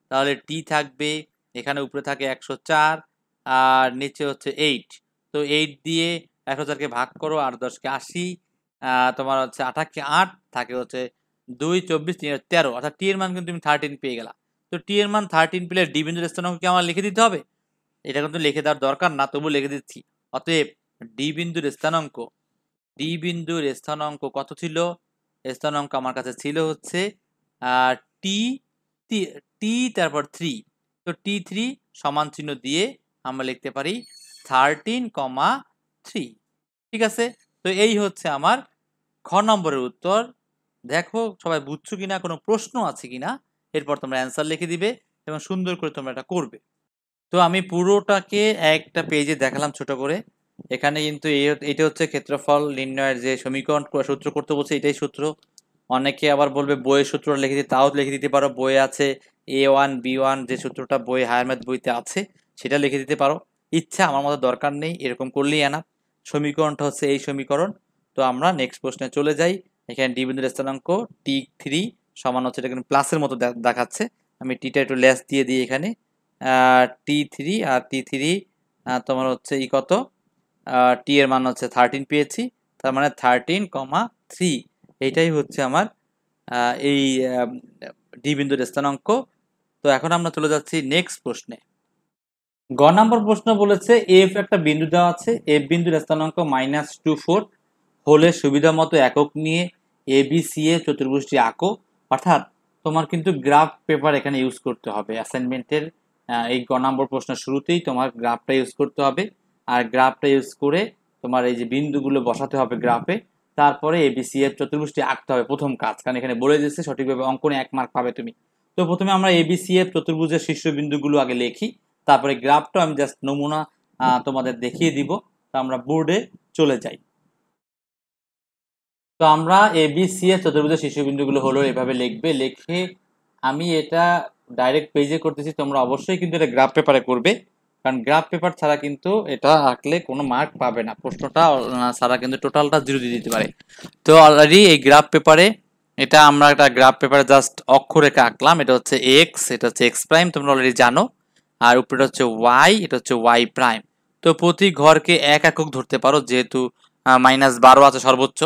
তাহলে টি থাকবে, এখানে উপরে থাকে 104 আর নিচে হচ্ছে 8। তো 8 দিয়ে 104কে ভাগ করো, আর 10কে 80, তোমার হচ্ছে 8কে 8 থাকে হচ্ছে 2, 24, 3, 13, অর্থাৎ টি এর মান কিন্তু তুমি 13 পেয়ে গেলা। তো টি এর মান 13 পেলে ডি বিন্দুর স্থানাঙ্ক কি আমার লিখে দিতে হবে? এটা কিন্তু লিখে দেওয়ার দরকার না, তবু লিখে দিচ্ছি। অতএব ডি বিন্দুর স্থানাঙ্ক কত ছিল? স্থানাঙ্ক আমার কাছে ছিল হচ্ছে টি টি তারপর 3। তো T3 সমান চিহ্ন দিয়ে আমরা লিখতে পারি 13,3। ঠিক আছে, তো এই হচ্ছে আমার খ নম্বরের উত্তর। দেখো সবাই বুঝছো কিনা, কোনো প্রশ্ন আছে কিনা, এরপর তোমরা অ্যান্সার লিখে দিবে এবং সুন্দর করে তোমরা এটা করবে। তো আমি পুরোটাকে একটা পেজে দেখালাম ছোট করে। এখানে কিন্তু এটা হচ্ছে ক্ষেত্রফল নির্ণয়ের যে সমীকরণ সূত্র করতে বলছে, এটাই সূত্র। অনেকে আবার বলবে বইয়ের সূত্রটা লিখে দিতে, তাও লিখে দিতে পারো। বইয়ে আছে A1B1 যে সূত্রটা বই হায়ার ম্যাথ বইতে আছে, সেটা লিখে দিতে পারো। ইচ্ছা, আমার মতো দরকার নেই, এরকম করলেই এনাফ। সমীকরণটা হচ্ছে এই সমীকরণ। তো আমরা নেক্সট প্রশ্নে চলে যাই। এখানে ডি বিন্দুর স্থানাঙ্ক T3 সমান হচ্ছে, এটা কিন্তু প্লাসের মতো দেখাচ্ছে, আমি টিটা একটু লেস দিয়ে দিই এখানে। T3 আর T3 তোমার হচ্ছে কত, টি এর মান হচ্ছে 13 পেয়েছি, তার মানে 13,3। এইটাই হচ্ছে আমার এই ডি বিন্দুর স্থানাঙ্ক। তো এখন আমরা চলে যাচ্ছি নেক্সট প্রশ্নে। গ নম্বর প্রশ্ন বলেছে এফ একটা বিন্দু দেওয়া আছে, এফ বিন্দুর স্থানাঙ্ক -24 হলে সুবিধা মতো একক নিয়ে এ বি সি এ চতুর্ভুজটি আঁকো। অর্থাৎ তোমার কিন্তু গ্রাফ পেপার এখানে ইউজ করতে হবে অ্যাসাইনমেন্টের। এই গ নম্বর প্রশ্নের শুরুতেই তোমার গ্রাফটা ইউজ করতে হবে, আর গ্রাফটা ইউজ করে তোমার এই যে বিন্দুগুলো বসাতে হবে গ্রাফে, তারপরে এবিসি এর চতুর্ভুজটি আঁকতে হবে প্রথম কাজ, কারণ এখানে বলে দিচ্ছে সঠিকভাবে অঙ্কনে 1 মার্ক পাবে তুমি। তো প্রথমে আমরা এবিসি এর চতুর্ভুজের শীর্ষবিন্দুগুলো আগে লিখি, তারপরে গ্রাফটা আমি জাস্ট নমুনা তোমাদের দেখিয়ে দিব। তো আমরা বোর্ডে চলে যাই। তো আমরা এবিসি এর চতুর্ভুজের শীর্ষবিন্দুগুলো হলো এভাবে লিখবে। লিখে আমি এটা ডাইরেক্ট পেজে করতেছি, তোমরা অবশ্যই কিন্তু এটা গ্রাফ পেপারে করবে, কারণ গ্রাফ পেপার ছাড়া কিন্তু এটা আঁকলে কোনো মার্ক পাবে না, প্রশ্নটা ছাড়া কিন্তু টোটালটা 0 দিয়ে দিতে পারে। তো অলরেডি এই গ্রাফ পেপারে এটা আমরা একটা গ্রাফ পেপারে জাস্ট অক্ষরেখা আঁকলাম। এটা হচ্ছে এক্স, এটা হচ্ছে এক্স প্রাইম, তোমরা অলরেডি জানো। আর উপরে হচ্ছে ওয়াই, এটা হচ্ছে ওয়াই প্রাইম। তো প্রতি ঘরকে 1 একক ধরতে পারো, যেহেতু -12 আছে সর্বোচ্চ,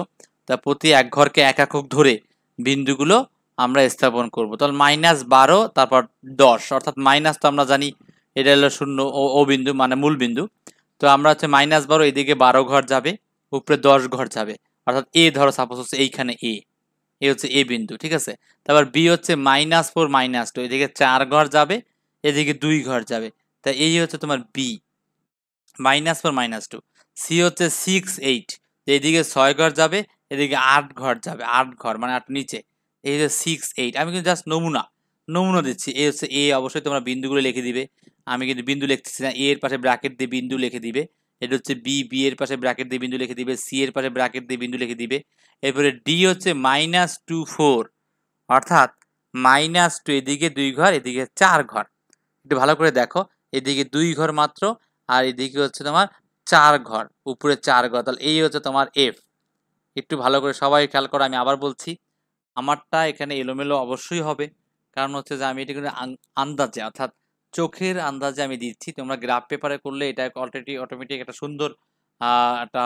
তা প্রতি এক ঘরকে 1 একক ধরে বিন্দুগুলো আমরা স্থাপন করব। তাহলে -12 তারপর 10, অর্থাৎ মাইনাস তো আমরা জানি এটা হলো 0 ও বিন্দু মানে মূল বিন্দু। তো আমরা হচ্ছে -12, এদিকে 12 ঘর যাবে, উপরে 10 ঘর যাবে, অর্থাৎ এ ধরো সাপোজ হচ্ছে এইখানে এ হচ্ছে এ বিন্দু, ঠিক আছে। তারপর বি হচ্ছে -4 -2, এদিকে 4 ঘর যাবে, এদিকে 2 ঘর যাবে, তাই এই হচ্ছে তোমার বি -4 -2। সি হচ্ছে 6 8, এইদিকে 6 ঘর যাবে, এদিকে 8 ঘর যাবে, 8 ঘর মানে 8 নিচে, এই হচ্ছে 6 8। আমি কিন্তু জাস্ট নমুনা দিচ্ছি। এই হচ্ছে এ, অবশ্যই তোমরা বিন্দুগুলো লিখে দিবে, আমি কিন্তু বিন্দু লিখতেছি না। এ এর পাশে ব্র্যাকেট দিয়ে বিন্দু লিখে দিবে। এটা হচ্ছে বি, বি এর পাশে ব্র্যাকেট দিয়ে বিন্দু লিখে দিবে, সি এর পাশে ব্র্যাকেট দিয়ে বিন্দু লিখে দিবে। এরপরে ডি হচ্ছে -24, অর্থাৎ -2, এদিকে 2 ঘর, এদিকে 4 ঘর। একটু ভালো করে দেখো, এদিকে 2 ঘর মাত্র, আর এদিকে হচ্ছে তোমার 4 ঘর, উপরে 4 ঘর, তাহলে এই হচ্ছে তোমার এফ। একটু ভালো করে সবাই খেয়াল করো, আমি আবার বলছি, আমারটা এখানে এলোমেলো অবশ্যই হবে, কারণ হচ্ছে যে আমি এটা কিন্তু আন্দাজে, অর্থাৎ চোখের আন্দাজে আমি দিচ্ছি। তোমরা গ্রাফ পেপারে করলে এটা অলরেডি অটোমেটিক একটা সুন্দর একটা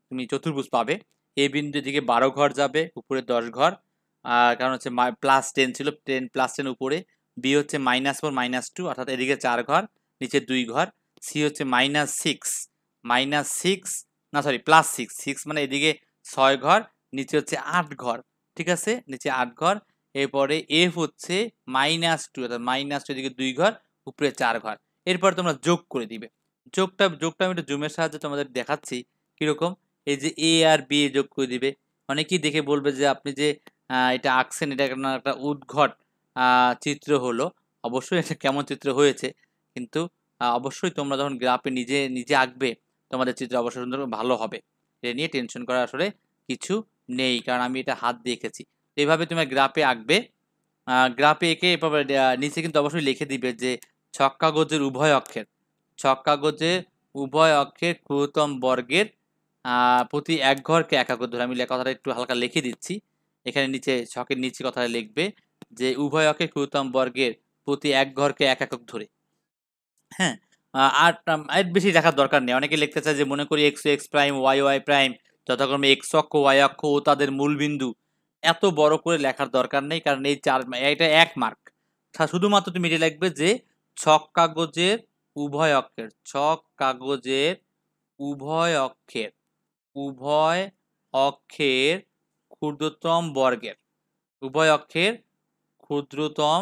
তুমি চতুর্ভুজ পাবে। এ বিন্দু দিকে 12 ঘর যাবে, উপরে 10 ঘর, কারণ হচ্ছে +10 ছিল, 10 +10 উপরে। বি হচ্ছে -4 -2, অর্থাৎ এদিকে 4 ঘর, নিচে 2 ঘর। সি হচ্ছে -6 না সরি +6, 6 মানে এদিকে 6 ঘর, নিচে হচ্ছে 8 ঘর, ঠিক আছে, নিচে 8 ঘর। এরপরে এফ হচ্ছে -2, অর্থাৎ -2, এদিকে 2 ঘর, উপরে 4 ঘর। এরপর তোমরা যোগ করে দিবে। যোগটা আমি একটু জুমের সাহায্যে তোমাদের দেখাচ্ছি কিরকম। এই যে এ আর বি যোগ করে দিবে। অনেকেই দেখে বলবে যে আপনি যে এটা আঁকছেন, এটা একটা উদ্ভট চিত্র হলো। অবশ্যই এটা কেমন চিত্র হয়েছে, কিন্তু অবশ্যই তোমরা যখন গ্রাফে নিজে নিজে আঁকবে, তোমাদের চিত্র অবশ্যই সুন্দর ভালো হবে। এটা নিয়ে টেনশন করার আসলে কিছু নেই, কারণ আমি এটা হাত দিয়ে এঁকেছি। এভাবে তুমি গ্রাফে আঁকবে। গ্রাফে এঁকে এভাবে নিচে কিন্তু অবশ্যই লিখে দিবে যে ছক্কা গজের উভয় অক্ষের ছক কাগজের উভয় অক্ষের ক্ষুদ্রতম বর্গের প্রতি এক ঘরকে এক একক ধরে। আমি কথাটা একটু হালকা লিখে দিচ্ছি। এখানে নিচে ছকের নিচে কথাটা লিখবে যে উভয় অক্ষের ক্ষুদ্রতম বর্গের প্রতি এক ঘরকে এক একক ধরে। হ্যাঁ, আর এর বেশি দেখার দরকার নেই। অনেকে লিখতে চায় যে মনে করি X X prime Y Y prime যথাক্রমে এক্স অক্ষ ওয়াই অক্ষ ও তাদের মূলবিন্দু। এত বড় করে লেখার দরকার নেই, কারণ এই এটা এক মার্ক। শুধুমাত্র তুমি এটা লিখবে যে ছক কাগজের উভয় অক্ষের, ছক কাগজের উভয় অক্ষের, উভয় অক্ষের ক্ষুদ্রতম বর্গের, উভয় অক্ষের ক্ষুদ্রতম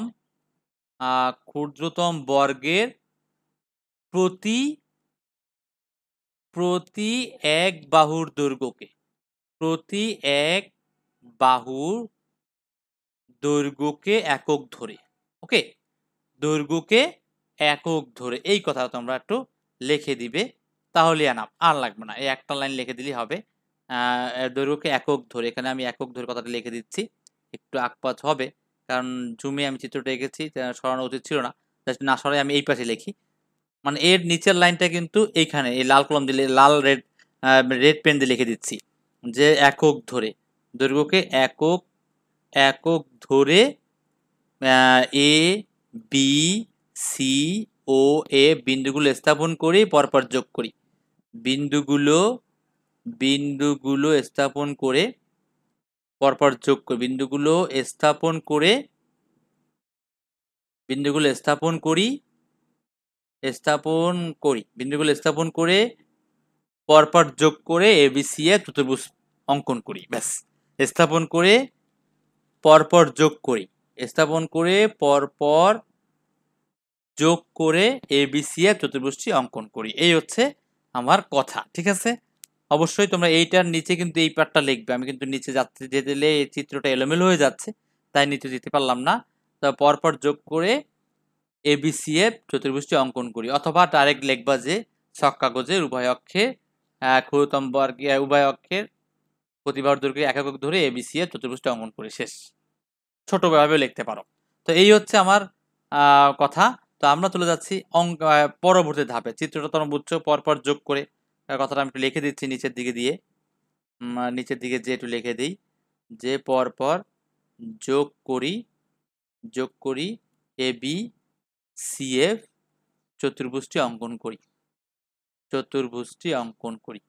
ক্ষুদ্রতম বর্গের প্রতি প্রতি এক বাহুর দৈর্ঘ্যকে, প্রতি এক বাহুর দৈর্ঘ্যকে একক ধরে। ওকে, দৈর্ঘ্যকে একক ধরে এই কথা তোমরা একটু লিখে দিবে, তাহলে এনাফ, আর লাগবে না, এই একটা লাইন লিখে দিলেই হবে। দৈর্ঘ্যকে একক ধরে, এখানে আমি একক ধরে কথাটা লিখে দিচ্ছি। একটু আকপাত হবে কারণ জুমে আমি চিত্রটা এঁকেছি, সরানো উচিত ছিল না, না সরাই আমি এই পাশে লিখি। মানে এর নিচের লাইনটা কিন্তু এইখানে এই লাল কলম দিলে, লাল রেড রেড পেন দিয়ে লিখে দিচ্ছি যে একক ধরে, দৈর্ঘ্যকে একক একক ধরে এ বি সি ও এ বিন্দুগুলো স্থাপন করি, পরপর যোগ করি। বিন্দুগুলো বিন্দুগুলো স্থাপন করে পরপর যোগ করি, বিন্দুগুলো স্থাপন করে, বিন্দুগুলো স্থাপন করি, স্থাপন করি, বিন্দুগুলো স্থাপন করে পরপর যোগ করে এবিসি এর চতুর্ভুজ অঙ্কন করি। ব্যাস, স্থাপন করে পরপর যোগ করি, স্থাপন করে পরপর যোগ করে এবিসি এর চতুর্ভুজটি অঙ্কন করি। এই হচ্ছে আমার কথা, ঠিক আছে? অবশ্যই তোমরা এইটার নিচে কিন্তু এই পার্টটা লিখবে। আমি কিন্তু নিচে যাচ্ছে যেতে দিলে এই চিত্রটা এলোমেলো হয়ে যাচ্ছে, তাই নিচে যেতে পারলাম না। তো পরপর যোগ করে এবিসি এর চতুর্ভুজটি অঙ্কন করি, অথবা ডাইরেক্ট লিখবা যে ছক কাগজের উভয় অক্ষে ক্ষুদ্রতম বর্গে উভয় অক্ষের প্রতিবাহুর দৈর্ঘ্যে এক একক ধরে এবিসি এর চতুর্ভুজটি অঙ্কন করি, শেষ। ছোটভাবেও লিখতে পারো। তো এই হচ্ছে আমার কথা। তো আমরা চলে যাচ্ছি পরবর্তী ধাপে। চিত্রটা তোমরা বুঝছো, পরপর যোগ করে। কথাটা আমি একটু লিখে দিচ্ছি নিচের দিকে দিয়ে, নিচের দিকে যে একটু লিখে দিই যে পরপর যোগ করি, যোগ করি এ বি সি এফ চতুর্ভুজটি অঙ্কন করি, চতুর্ভুজটি অঙ্কন করি,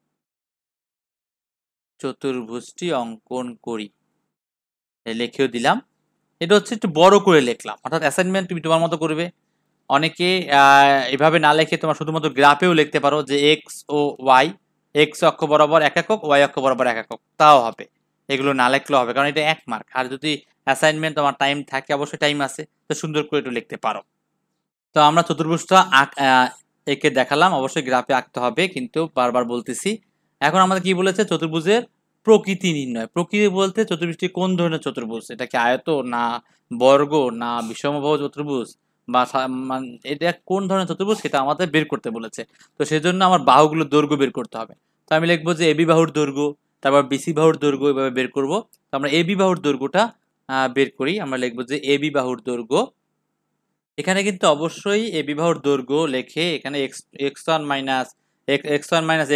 চতুর্ভুজটি অঙ্কন করি, লিখেও দিলাম। এটা হচ্ছে একটু বড় করে লিখলাম, অর্থাৎ অ্যাসাইনমেন্ট তুমি তোমার মতো করবে। অনেকে এভাবে না লিখে তোমার শুধুমাত্র গ্রাফেও লিখতে পারো যে এক্স ও ওয়াই, এক্স অক্ষ বরাবর এক একক, ওয়াই অক্ষ বরাবর এক একক, তাও হবে। এগুলো না লিখলেও হবে, কারণ এটা এক মার্ক। আর যদি অ্যাসাইনমেন্ট তোমার টাইম থাকে, অবশ্যই টাইম আছে, তো সুন্দর করে একটু লিখতে পারো। তো আমরা চতুর্ভুজটা একে দেখালাম, অবশ্যই গ্রাফে আঁকতে হবে, কিন্তু বারবার বলতেছি। এখন আমাদের কি বলেছে, চতুর্ভুজের প্রকৃতি নির্ণয়। প্রকৃতি বলতে চতুর্ভুজটি কোন ধরনের চতুর্ভুজ, এটা কি আয়ত না বর্গ না বিষমবাহু চতুর্ভুজ, বা এটা কোন ধরনের চতুর্ভুজ সেটা আমাদের বের করতে বলেছে। তো সেজন্য আমার বাহুগুলোর দৈর্ঘ্য বের করতে হবে। তো আমি লিখবো যে এবি বাহুর দৈর্ঘ্য, তারপর বিসি বাহুর দৈর্ঘ্য, এভাবে বের করব। তো আমরা এবি বাহুর দৈর্ঘ্যটা বের করি। আমরা লিখবো যে এবি বাহুর দৈর্ঘ্য, এখানে কিন্তু অবশ্যই এ বিবাহুর দৈর্ঘ্য লেখে এখানে X one minus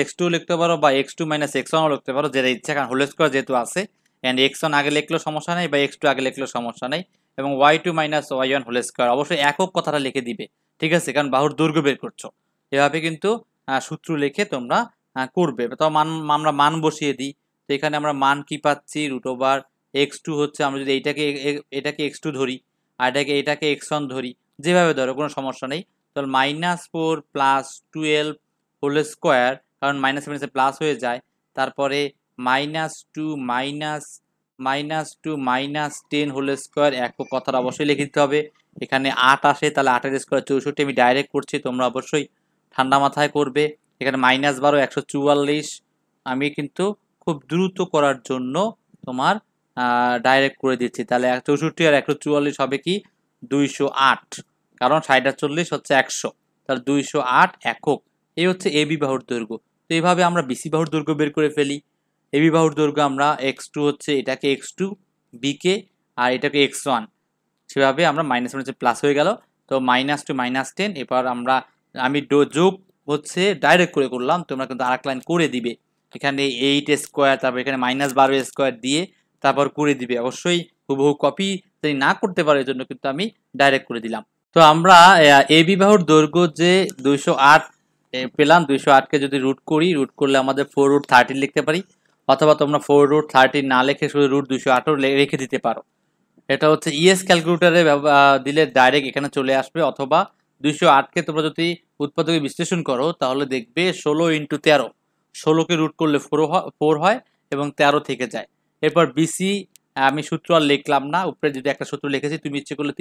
X two লিখতে পারো, বা এক্স টু মাইনাস এক্স ওয়ানও লিখতে পারো, যেটা ইচ্ছা, কারণ হোল স্কোয়ার যেহেতু আছে। অ্যান্ড এক্স ওয়ান আগে লিখলেও সমস্যা নেই, বা এক্স টু আগে লিখলেও সমস্যা নেই। এবং Y two minus Y one whole square, অবশ্যই একক কথাটা লিখে দিবে, ঠিক আছে, কারণ বাহুর দৈর্ঘ্য বের করছো। এভাবে কিন্তু সূত্র লিখে তোমরা করবে। তো আমরা মান বসিয়ে দিই। তো এখানে আমরা মান কি পাচ্ছি, রুট ওভার এক্স টু হচ্ছে, আমরা যদি এটাকে এক্স টু ধরি, আর এটাকে এক্স ওয়ান ধরি, যেভাবে ধরো কোনো সমস্যা নেই। তাহলে -4 + 12 হোল স্কোয়ার, কারণ মাইনাস মাইনাসে প্লাস হয়ে যায়। তারপরে -2 -10 হোল স্কোয়ার, একক কথাটা অবশ্যই লিখে দিতে হবে। এখানে 8 আসে, তাহলে 8 এর স্কোয়ার 64, আমি ডাইরেক্ট করছি, তোমরা অবশ্যই ঠান্ডা মাথায় করবে। এখানে -12 144, আমি কিন্তু খুব দ্রুত করার জন্য তোমার ডাইরেক্ট করে দিচ্ছি। তাহলে 64 আর 144 হবে কি 208, কারণ 60 হচ্ছে 100, তাহলে 208 একক। এই হচ্ছে এবি বাহুর দৈর্ঘ্য। তো এইভাবে আমরা বিসি বাহুর দৈর্ঘ্য বের করে ফেলি। এবি বাহুর দৈর্ঘ্য আমরা x2 হচ্ছে, এটাকে x2 বিকে, আর এটাকে x1, সেভাবে আমরা মাইনাস মাইনাসে প্লাস হয়ে গেল। তো -2 -10, এবার আমরা আমি যোগ হচ্ছে ডাইরেক্ট করে করলাম, তোমরা কিন্তু আরেক লাইন করে দিবে। এখানে 8 স্কোয়ার, তারপর এখানে -12 স্কোয়ার দিয়ে তারপর করে দিবে। অবশ্যই হুবহু কপি যদি না করতে পারো, এই জন্য কিন্তু আমি ডাইরেক্ট করে দিলাম। তো আমরা এই বাহুর দৈর্ঘ্য যে 208 পেলাম, 208কে যদি রুট করি, রুট করলে আমাদের 4√13 লিখতে পারি, অথবা তোমরা 4√13 না লিখে শুধু √208 রেখে দিতে পারো। এটা হচ্ছে ইএস ক্যালকুলেটরে দিলে ডাইরেক্ট এখানে চলে আসবে, অথবা 208কে তোমরা যদি উৎপাদকে বিশ্লেষণ করো তাহলে দেখবে 16 × 13, 16কে রুট করলে 4 হয় এবং 13 থেকে যায়। এরপর বিসি আমি সূত্র আর লিখলাম না, উপরে যদি একটা সূত্র লিখেছি, তুমি ইচ্ছে করলে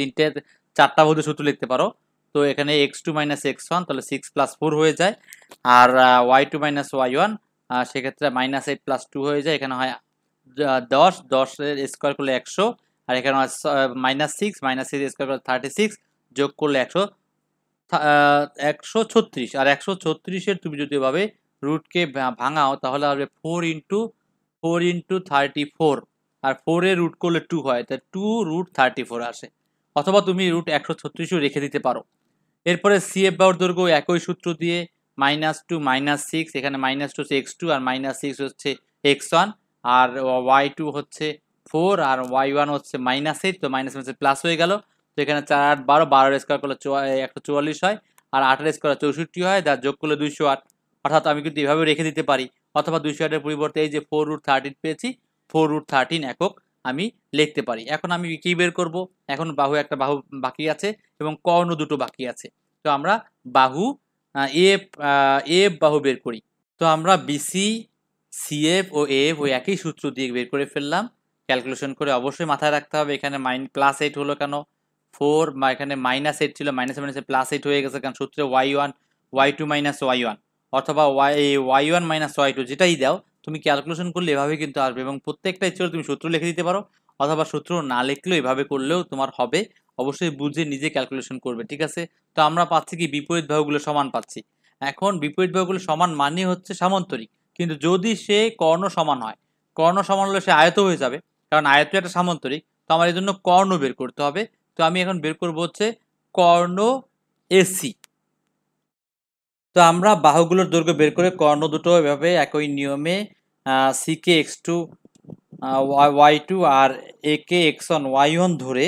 4টা বোধ সূত্র লিখতে পারো। তো এখানে x2 - x1 তাহলে 6 + 4 হয়ে যায়, আর y2 - y1 সেক্ষেত্রে -8 + 2 হয়ে যায়। এখানে হয় 10 এর স্কোয়ার করলে 100, আর এখানে -6 স্কোয়ার করলে 36, যোগ করলে 136, আর 136-এর তুমি যদি এভাবে রুটকে ভাঙাও তাহলে হবে 4 × 34, আর 4 এর রুট করলে 2 হয়, তাই 2√34 আসে। অথবা তুমি √136ও রেখে দিতে পারো। এরপরে সিএফ বাহুর দৈর্ঘ্য একই সূত্র দিয়ে -2 -6, এখানে -2 হচ্ছে x2 আর -6 হচ্ছে x1, আর y2 হচ্ছে 4 আর y1 হচ্ছে -8, তো -8 প্লাস হয়ে গেল। তো এখানে 4 8 12, 12 স্কোয়ার করলে 144 হয়, আর 8 স্কোয়ার 64 হয়, যার যোগ করলে 208। অর্থাৎ আমি কিন্তু এভাবে রেখে দিতে পারি, অথবা 208-এর পরিবর্তে এই যে 4√13 পেয়েছি, 4√13 একক আমি লিখতে পারি। এখন আমি কি বের করব? এখন একটা বাহু বাকি আছে এবং কর্ণ দুটো বাকি আছে। তো আমরা বাহু এফ বাহু বের করি। তো আমরা বিসি, সিএফ ও এফ ওই একই সূত্র দিয়ে বের করে ফেললাম ক্যালকুলেশন করে। অবশ্যই মাথায় রাখতে হবে এখানে +8 হলো কেন, 4 বা এখানে -8 ছিল, -7 +8 হয়ে গেছে কারণ সূত্রে y2 - y1, অথবা y1 - y2 যেটাই দাও তুমি ক্যালকুলেশন করলে এভাবে কিন্তু আসবে, এবং প্রত্যেকটা ইচ্ছে তুমি সূত্র লিখে দিতে পারো, অথবা সূত্র না লিখলেও এভাবে করলেও তোমার হবে। অবশ্যই বুঝে নিজে ক্যালকুলেশন করবে, ঠিক আছে? তো আমরা পাচ্ছি কি, বিপরীত বাহুগুলো সমান পাচ্ছি। এখন বিপরীত বাহুগুলো সমান মানে হচ্ছে সামান্তরিক, কিন্তু যদি সে কর্ণ সমান হয়, কর্ণ সমান হলে সে আয়ত হয়ে যাবে, কারণ আয়ত একটা সামান্তরিক। তো আমার এই জন্য কর্ণ বের করতে হবে। তো আমি এখন বের করবো হচ্ছে কর্ণ এসি। তো আমরা বাহুগুলোর দৈর্ঘ্য বের করে কর্ণ দুটো এভাবে একই নিয়মে সিকে x2 y2 আর একে x1 y1 ধরে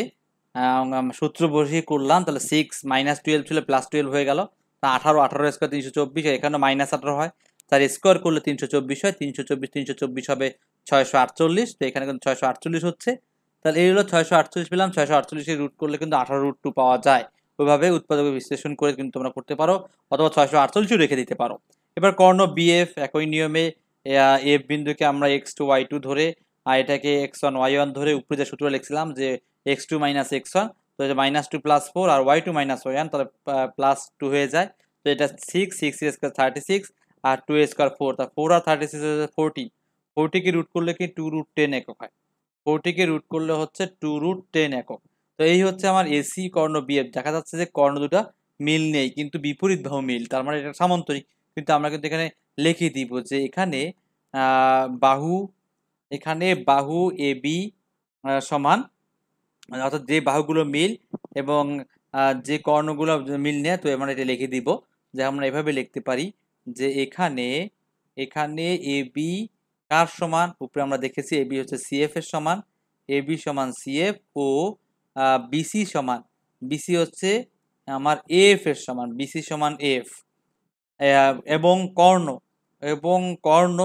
সূত্র বসিয়ে করলাম, তাহলে 6 -12 ছিল +12 হয়ে গেল, তা 18, 18 স্কোয়ার 324, এখানে -18 হয়, তার স্কোয়ার করলে 324 হয়, 324 হবে 648, তো এখানে কিন্তু 648 হচ্ছে। তাহলে এই হলো 648 পেলাম, 648-এর রুট করলে কিন্তু 18√2 পাওয়া যায়। ওইভাবে উৎপাদক বিশ্লেষণ করে কিন্তু তোমরা করতে পারো, অথবা 648ও রেখে দিতে পারো। এবার কর্ণ বিএফ একই নিয়মে এফ বিন্দুকে আমরা x2 y2 ধরে, আর এটাকে x1 y1 ধরে উপরে যে সূত্র লিখছিলাম যে x2 - x1, তো -2 + 4 আর y2 - y1, তাহলে +2 হয়ে যায়। তো এটা 6 স্কোয়ার 36, আর 2 স্কোয়ার 4, তা 4 আর 36 14, 40কে রুট করলে কি 2√10 একক হয়, 40কে রুট করলে হচ্ছে 2√10 একক। তো এই হচ্ছে আমার এসি কর্ণ বিএফ। দেখা যাচ্ছে যে কর্ণ দুটা মিল নেই, কিন্তু বিপরীত বাহু মিল, তার মানে এটা সামান্তরিক। কিন্তু আমরা কিন্তু এখানে লিখে দিব যে এখানে বাহু, এখানে বাহু এ বি সমান, অর্থাৎ যে বাহুগুলো মিল এবং যে কর্ণগুলো মিল নেয়, তো আমরা এটা লিখে দিব যে আমরা এভাবে লিখতে পারি যে এখানে এ বি কার সমান, উপরে আমরা দেখেছি এ বি হচ্ছে সিএফ এর সমান, এ বি সমান সিএফ, ও বিসি সমান, বিসি হচ্ছে আমার এফ এর সমান, বিসি সমান এফ, এবং কর্ণ, এবং কর্ণ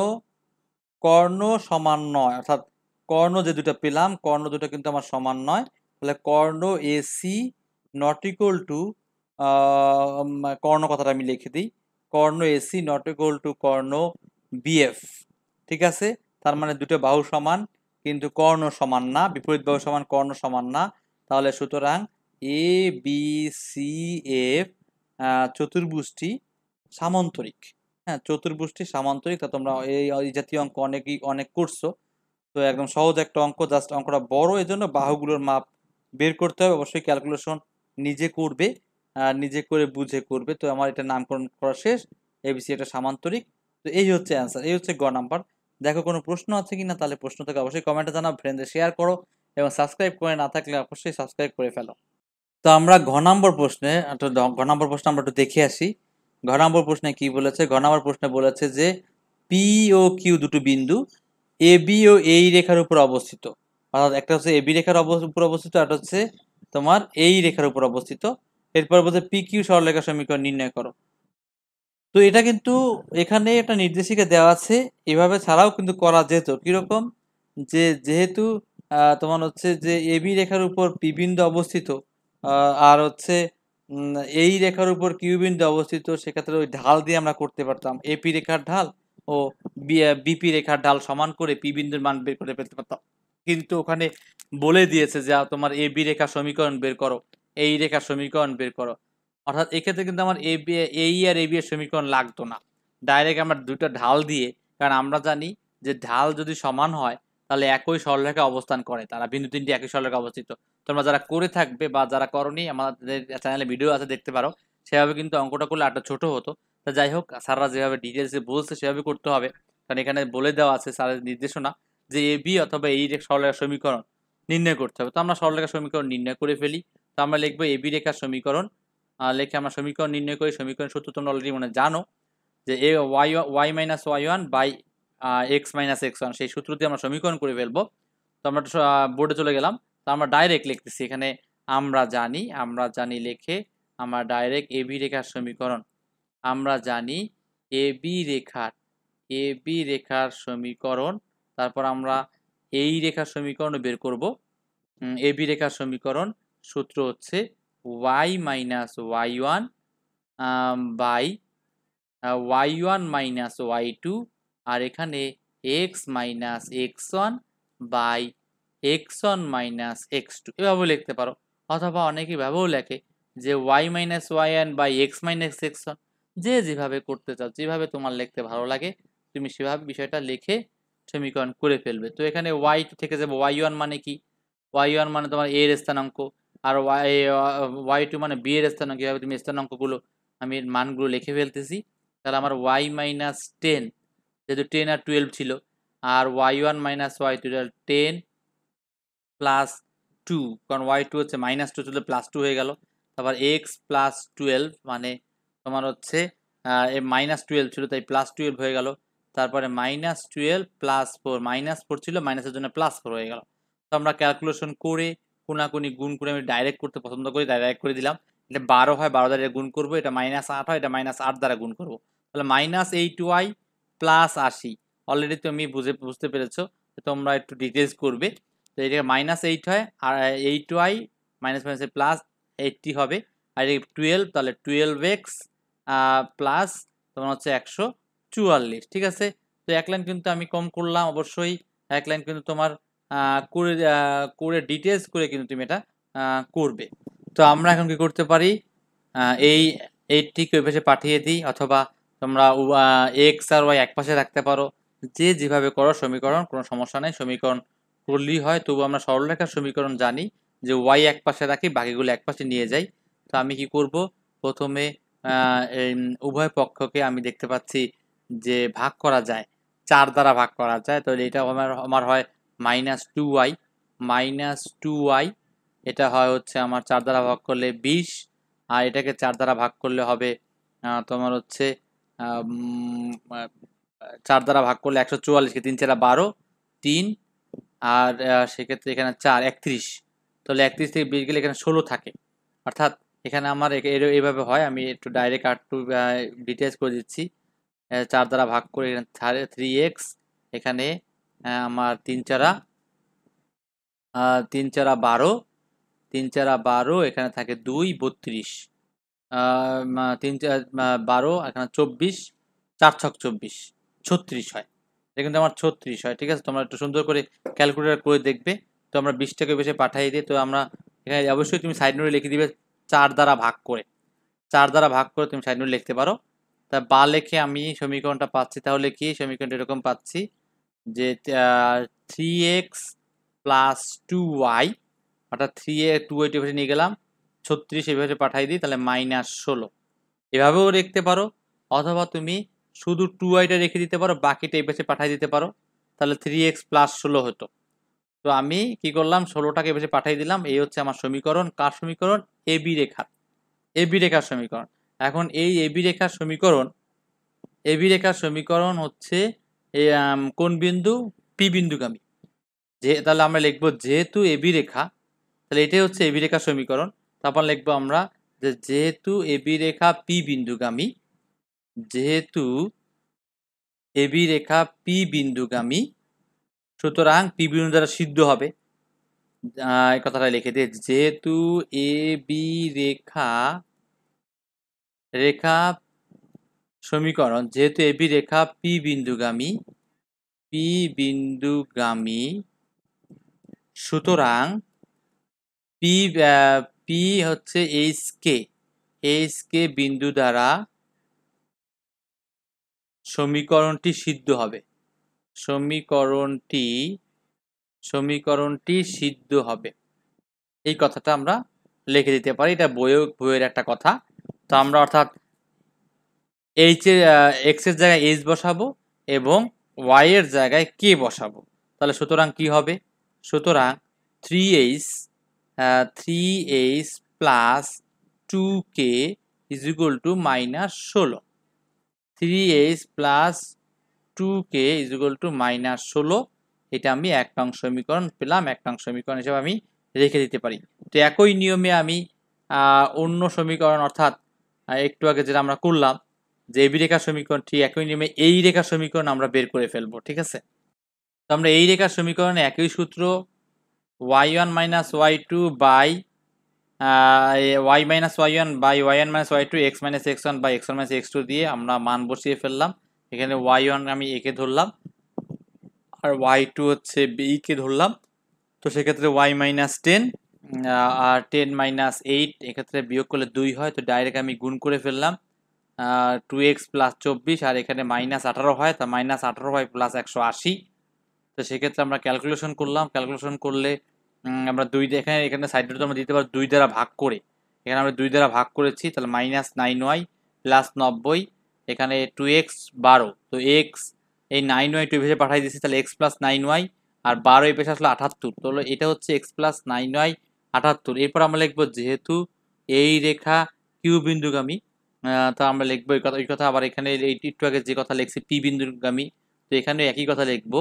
কর্ণ সমান নয়, অর্থাৎ কর্ণ যে দুটো পেলাম, কর্ণ দুটো কিন্তু আমার সমান নয়। তাহলে কর্ণ এসি নট ইকুয়াল টু, কর্ণ কথাটা আমি লিখে দিই, কর্ণ এসি নট ইকুয়াল টু কর্ণ বিএফ। ঠিক আছে, তার মানে দুটো বাহু সমান কিন্তু কর্ণ সমান না, বিপরীত বাহু সমান কর্ণ সমান না। তাহলে সুতরাং এ বি সি এফ চতুর্ভুজটি সামান্তরিক। হ্যাঁ, চতুর্ভুজটি সামান্তরিক। তা তোমরা এই জাতীয় অঙ্ক অনেক করছো, তো একদম সহজ একটা অঙ্ক, জাস্ট অঙ্কটা বড়, এই জন্য বাহুগুলোর মাপ বের করতে হবে। অবশ্যই ক্যালকুলেশন নিজে করবে, নিজে করে বুঝে করবে। তো আমার এটা নামকরণ করা শেষ, এবিসি এটা সামান্তরিক। তো এই হচ্ছে অ্যান্সার, এই হচ্ছে গ নাম্বার। দেখো কোনো প্রশ্ন আছে কিনা, তাহলে প্রশ্ন থেকে অবশ্যই কমেন্টে জানাও, ফ্রেন্ডদের শেয়ার করো, এবং সাবস্ক্রাইব করে না থাকলে অবশ্যই সাবস্ক্রাইব করে ফেলো। তো আমরা ঘ নম্বর প্রশ্নে আমরা একটু দেখে আসি। ঘ নম্বর প্রশ্নে কি বলেছে? ঘ নম্বর প্রশ্নে বলেছে যে পি ও কিউ দুটো বিন্দু এ বি ও এই রেখার উপর অবস্থিত। অর্থাৎ একটা হচ্ছে এবি রেখার উপর অবস্থিত, আর হচ্ছে তোমার এই রেখার উপর অবস্থিত। এরপর বলছে পি কিউ সরলরেখা সমীকরণ নির্ণয় করো। তো এটা কিন্তু এখানে একটা নির্দেশিকা দেওয়া আছে, এভাবে ছাড়াও কিন্তু করা যেত। কিরকম? যে যেহেতু তোমার হচ্ছে যে এবি রেখার উপর পি বিন্দু অবস্থিত, আর হচ্ছে এই রেখার উপর কিউ বিন্দু অবস্থিত, সেক্ষেত্রে ওই ঢাল দিয়ে আমরা করতে পারতাম এপি রেখার ঢাল ও বিপি রেখার ঢাল সমান করে পি বিন্দুর মান বের করে ফেলতে পারতাম। কিন্তু ওখানে বলে দিয়েছে যে তোমার এবি রেখার সমীকরণ বের করো, এই রেখার সমীকরণ বের করো। অর্থাৎ এক্ষেত্রে কিন্তু আমার এই আর এবি এর সমীকরণ লাগতো না, ডাইরেক্ট আমরা দুটো ঢাল দিয়ে, কারণ আমরা জানি যে ঢাল যদি সমান হয় তাহলে একই সরলরেখা অবস্থান করে, তারা বিন্দু তিনটি একই সরলরেখা অবস্থিত। তোমরা যারা করে থাকবে বা যারা করনি, আমাদের চ্যানেলে ভিডিও আছে, দেখতে পারো। সেভাবে কিন্তু অঙ্কটা করলে আরটা ছোট হতো। তা যাই হোক, স্যাররা যেভাবে ডিটেলসে বলছে সেভাবে করতে হবে, কারণ এখানে বলে দেওয়া আছে স্যারের নির্দেশনা যে এ বি অথবা এই সরলরেখার সমীকরণ নির্ণয় করতে হবে। তো আমরা সরলরেখার সমীকরণ নির্ণয় করে ফেলি। তো আমরা লিখবো এ বি রেখার সমীকরণ, লিখে আমরা সমীকরণ নির্ণয় করি। সমীকরণ সূত্র তোমরা অলরেডি মনে জানো যে এ Y minus Y one by X minus X one, সেই সূত্র দিয়ে আমরা সমীকরণ করে ফেলবো। তো আমরা বোর্ডে চলে গেলাম। তো আমরা ডাইরেক্ট লিখতেছি এখানে আমরা জানি লিখে আমরা ডাইরেক্ট এ বি রেখার সমীকরণ, আমরা জানি এ বি রেখার সমীকরণ, তারপর আমরা এই রেখার সমীকরণ বের করব। এ বি রেখার সমীকরণ সূত্র হচ্ছে Y minus Y one by Y one minus Y two, আর এখানে X minus X one by X one minus X two, এভাবে লিখতে পারো। অথবা অনেকে এভাবেও লেখে যে Y minus Y one by X minus X one. যে যেভাবে করতে চাও, যেভাবে তোমার লিখতে ভালো লাগে তুমি সেভাবে বিষয়টা লিখে সমীকরণ করে ফেলবে। তো এখানে ওয়াই থেকে যাবে ওয়াই ওয়ান মানে কি? ওয়াই ওয়ান মানে তোমার এর স্থানাঙ্ক, আর ওয়াই টু মানে বি এর স্থানাঙ্ক। এভাবে তুমি স্থানাঙ্কগুলো, আমি মানগুলো লিখে ফেলতেছি। তাহলে আমার ওয়াই মাইনাস টেন, যেহেতু 10 আর 12 ছিল, আর Y one minus Y two 10 plus 2, কারণ ওয়াই টু হচ্ছে মাইনাস টু ছিল প্লাস টু হয়ে গেল। তারপর এক্স প্লাস 12 মানে তোমার হচ্ছে মাইনাস 12 ছিল তাই প্লাস 12 হয়ে গেল। তারপরে মাইনাস 12 প্লাস 4, মাইনাস 4 ছিল মাইনাসের জন্য প্লাস 4 হয়ে গেল। তো আমরা ক্যালকুলেশন করে কোনাকুনি গুণ করে, আমি ডাইরেক্ট করতে পছন্দ করি, ডাইরেক্ট করে দিলাম। এটা 12 হয়, 12 দ্বারা গুণ করবো। এটা মাইনাস 8 হয়, এটা মাইনাস 8 দ্বারা গুণ করবো। তাহলে মাইনাস 8y প্লাস 80। অলরেডি তুমি বুঝতে পেরেছো, তোমরা একটু ডিটেলস করবে। তো এটা মাইনাস 8 হয়, আর 8y মাইনাস মাইনাসে প্লাস 80 হবে, আর এই 12, তাহলে 12x প্লাস তোমার হচ্ছে 144। ঠিক আছে? তো এক লাইন কিন্তু আমি কম করলাম অবশ্যই, এক লাইন কিন্তু তোমার করে ডিটেলস করে কিন্তু তুমি এটা করবে। তো আমরা এখন কি করতে পারি? এই 8টিকে ওই পাশে পাঠিয়ে দিই, অথবা তোমরা এক্স আর ওয়াই এক পাশে রাখতে পারো। যে যেভাবে করো সমীকরণ, কোনো সমস্যা নেই, সমীকরণ করলেই হয়। তবু আমরা সরলরেখার সমীকরণ জানি যে ওয়াই এক পাশে রাখি, বাকিগুলো এক পাশে নিয়ে যাই। তো আমি কি করব? প্রথমে উভয় পক্ষকে আমি দেখতে পাচ্ছি যে ভাগ করা যায়, 4 দ্বারা ভাগ করা যায়। তো এটা আমার হয় -2y, এটা হয় হচ্ছে আমার 4 দ্বারা ভাগ করলে 20, আর এটাকে 4 দ্বারা ভাগ করলে হবে তোমার হচ্ছে 4 দ্বারা ভাগ করলে 144, কে 3 4 12, 3, আর সেক্ষেত্রে এখানে 4 31। তাহলে 31 থেকে 20 গেলে এখানে 16 থাকে। অর্থাৎ এখানে আমার এইভাবে হয়। আমি একটু ডাইরেক্ট আর একটু ডিটেলস করে দিচ্ছি। 4 দ্বারা ভাগ করে এখানে 3x, এখানে আমার 3 4 12, 3 4 12, এখানে থাকে 2 32, 3 4 12, এখানে 24, 4 ছক 24, 36 হয়। এটা কিন্তু আমার 36 হয়। ঠিক আছে? তোমরা একটু সুন্দর করে ক্যালকুলেটর করে দেখবে। তো আমরা 20টাকে বেশি পাঠিয়ে দিই। তো আমরা এখানে অবশ্যই তুমি সাইড নোটে লিখে দিবে 4 দ্বারা ভাগ করে, 4 দ্বারা ভাগ করে তুমি সাইড নোটে লিখতে পারো। তা বা লেখে আমি সমীকরণটা পাচ্ছি, তাহলে কি সমীকরণটা এরকম পাচ্ছি যে 3x প্লাস 2y, অর্থাৎ 2y টি নিয়ে গেলাম, 36 এভাবে পাঠাই দিই, তাহলে -16। এভাবেও লিখতে পারো, অথবা তুমি শুধু 2yটা রেখে দিতে পারো, বাকিটা এই পাশে পাঠিয়ে দিতে পারো, তাহলে 3x প্লাস 16 হতো। তো আমি কি করলাম, 16টাকে এই পাশে পাঠিয়ে দিলাম। এই হচ্ছে আমার সমীকরণ। কার সমীকরণ? এবি রেখার সমীকরণ। এখন এই এবি রেখার সমীকরণ হচ্ছে কোন বিন্দু? পি বিন্দুগামী। তাহলে আমরা লিখবো যেহেতু এবি রেখা, তাহলে এটাই হচ্ছে এবি রেখার সমীকরণ। তারপর লিখবো আমরা যে যেহেতু এবি রেখা পি বিন্দুগামী, যেহেতু এবি রেখা পি বিন্দুগামী, সুতরাং পি বিন্দু দ্বারা সিদ্ধ হবে। এই কথাটা লিখে দিয়ে, যেহেতু এবি রেখা সমীকরণ, যেহেতু এবি রেখা পি বিন্দুগামী, সুতরাং পি পি হচ্ছে এইচ কে বিন্দু দ্বারা সমীকরণটি সিদ্ধ হবে। সমীকরণটি সিদ্ধ হবে, এই কথাটা আমরা লিখে দিতে পারি। এটা বইয়ের একটা কথা। তো আমরা অর্থাৎ এক্স এর জায়গায় এইচ বসাবো এবং ওয়াই এর জায়গায় কে বসাবো। তাহলে সুতরাং কি হবে? সুতরাং 3h plus 2k is equal two -16। 3h plus 2k is equal two -16। এটা আমি 1 নং সমীকরণ পেলাম। 1 নং সমীকরণ হিসেবে আমি রেখে দিতে পারি। তো একই নিয়মে আমি অন্য সমীকরণ, অর্থাৎ একটু আগে যেটা আমরা করলাম যে এবি রেখার সমীকরণ, ঠিক একই নিয়মে এই রেখার সমীকরণ আমরা বের করে ফেলবো। ঠিক আছে? তো আমরা এই রেখার সমীকরণে একই সূত্র y1 minus y2 by y minus y1 by y1 minus y2 x minus x1 by x1 minus x2 দিয়ে আমরা মান বসিয়ে ফেললাম। এখানে y1 আমি a কে ধরলাম আর y2 হচ্ছে b কে ধরলাম। তো সেক্ষেত্রে y মাইনাস 10 আর 10 মাইনাস 8 এক্ষেত্রে বিয়োগ করলে 2 হয়। তো ডাইরেক্ট আমি গুণ করে ফেললাম। 2x প্লাস 24 আর এখানে মাইনাস 18 হয়, তা মাইনাস 18 হয় প্লাস 180। তো সেক্ষেত্রে আমরা ক্যালকুলেশন করলাম। ক্যালকুলেশন করলে আমরা এখানে সাইড নোট আমরা দিতে পারি 2 দ্বারা ভাগ করে। এখানে আমরা 2 দ্বারা ভাগ করেছি, তাহলে মাইনাস 9y প্লাস 90। এখানে 2x 12, তো x এই 9y 2 ভেজে পাঠিয়ে দিয়েছি, তাহলে x প্লাস 9y আর 12 এই পেশে আসলে 78। তো এটা হচ্ছে x প্লাস 9y 78। এরপর আমরা লিখবো যেহেতু এই রেখা কিউ বিন্দুগামী, তো আমরা লিখবো এই কথা আবার এখানে একটু আগে যে কথা লিখছি পি বিন্দুগামী, তো এখানে একই কথা লিখবো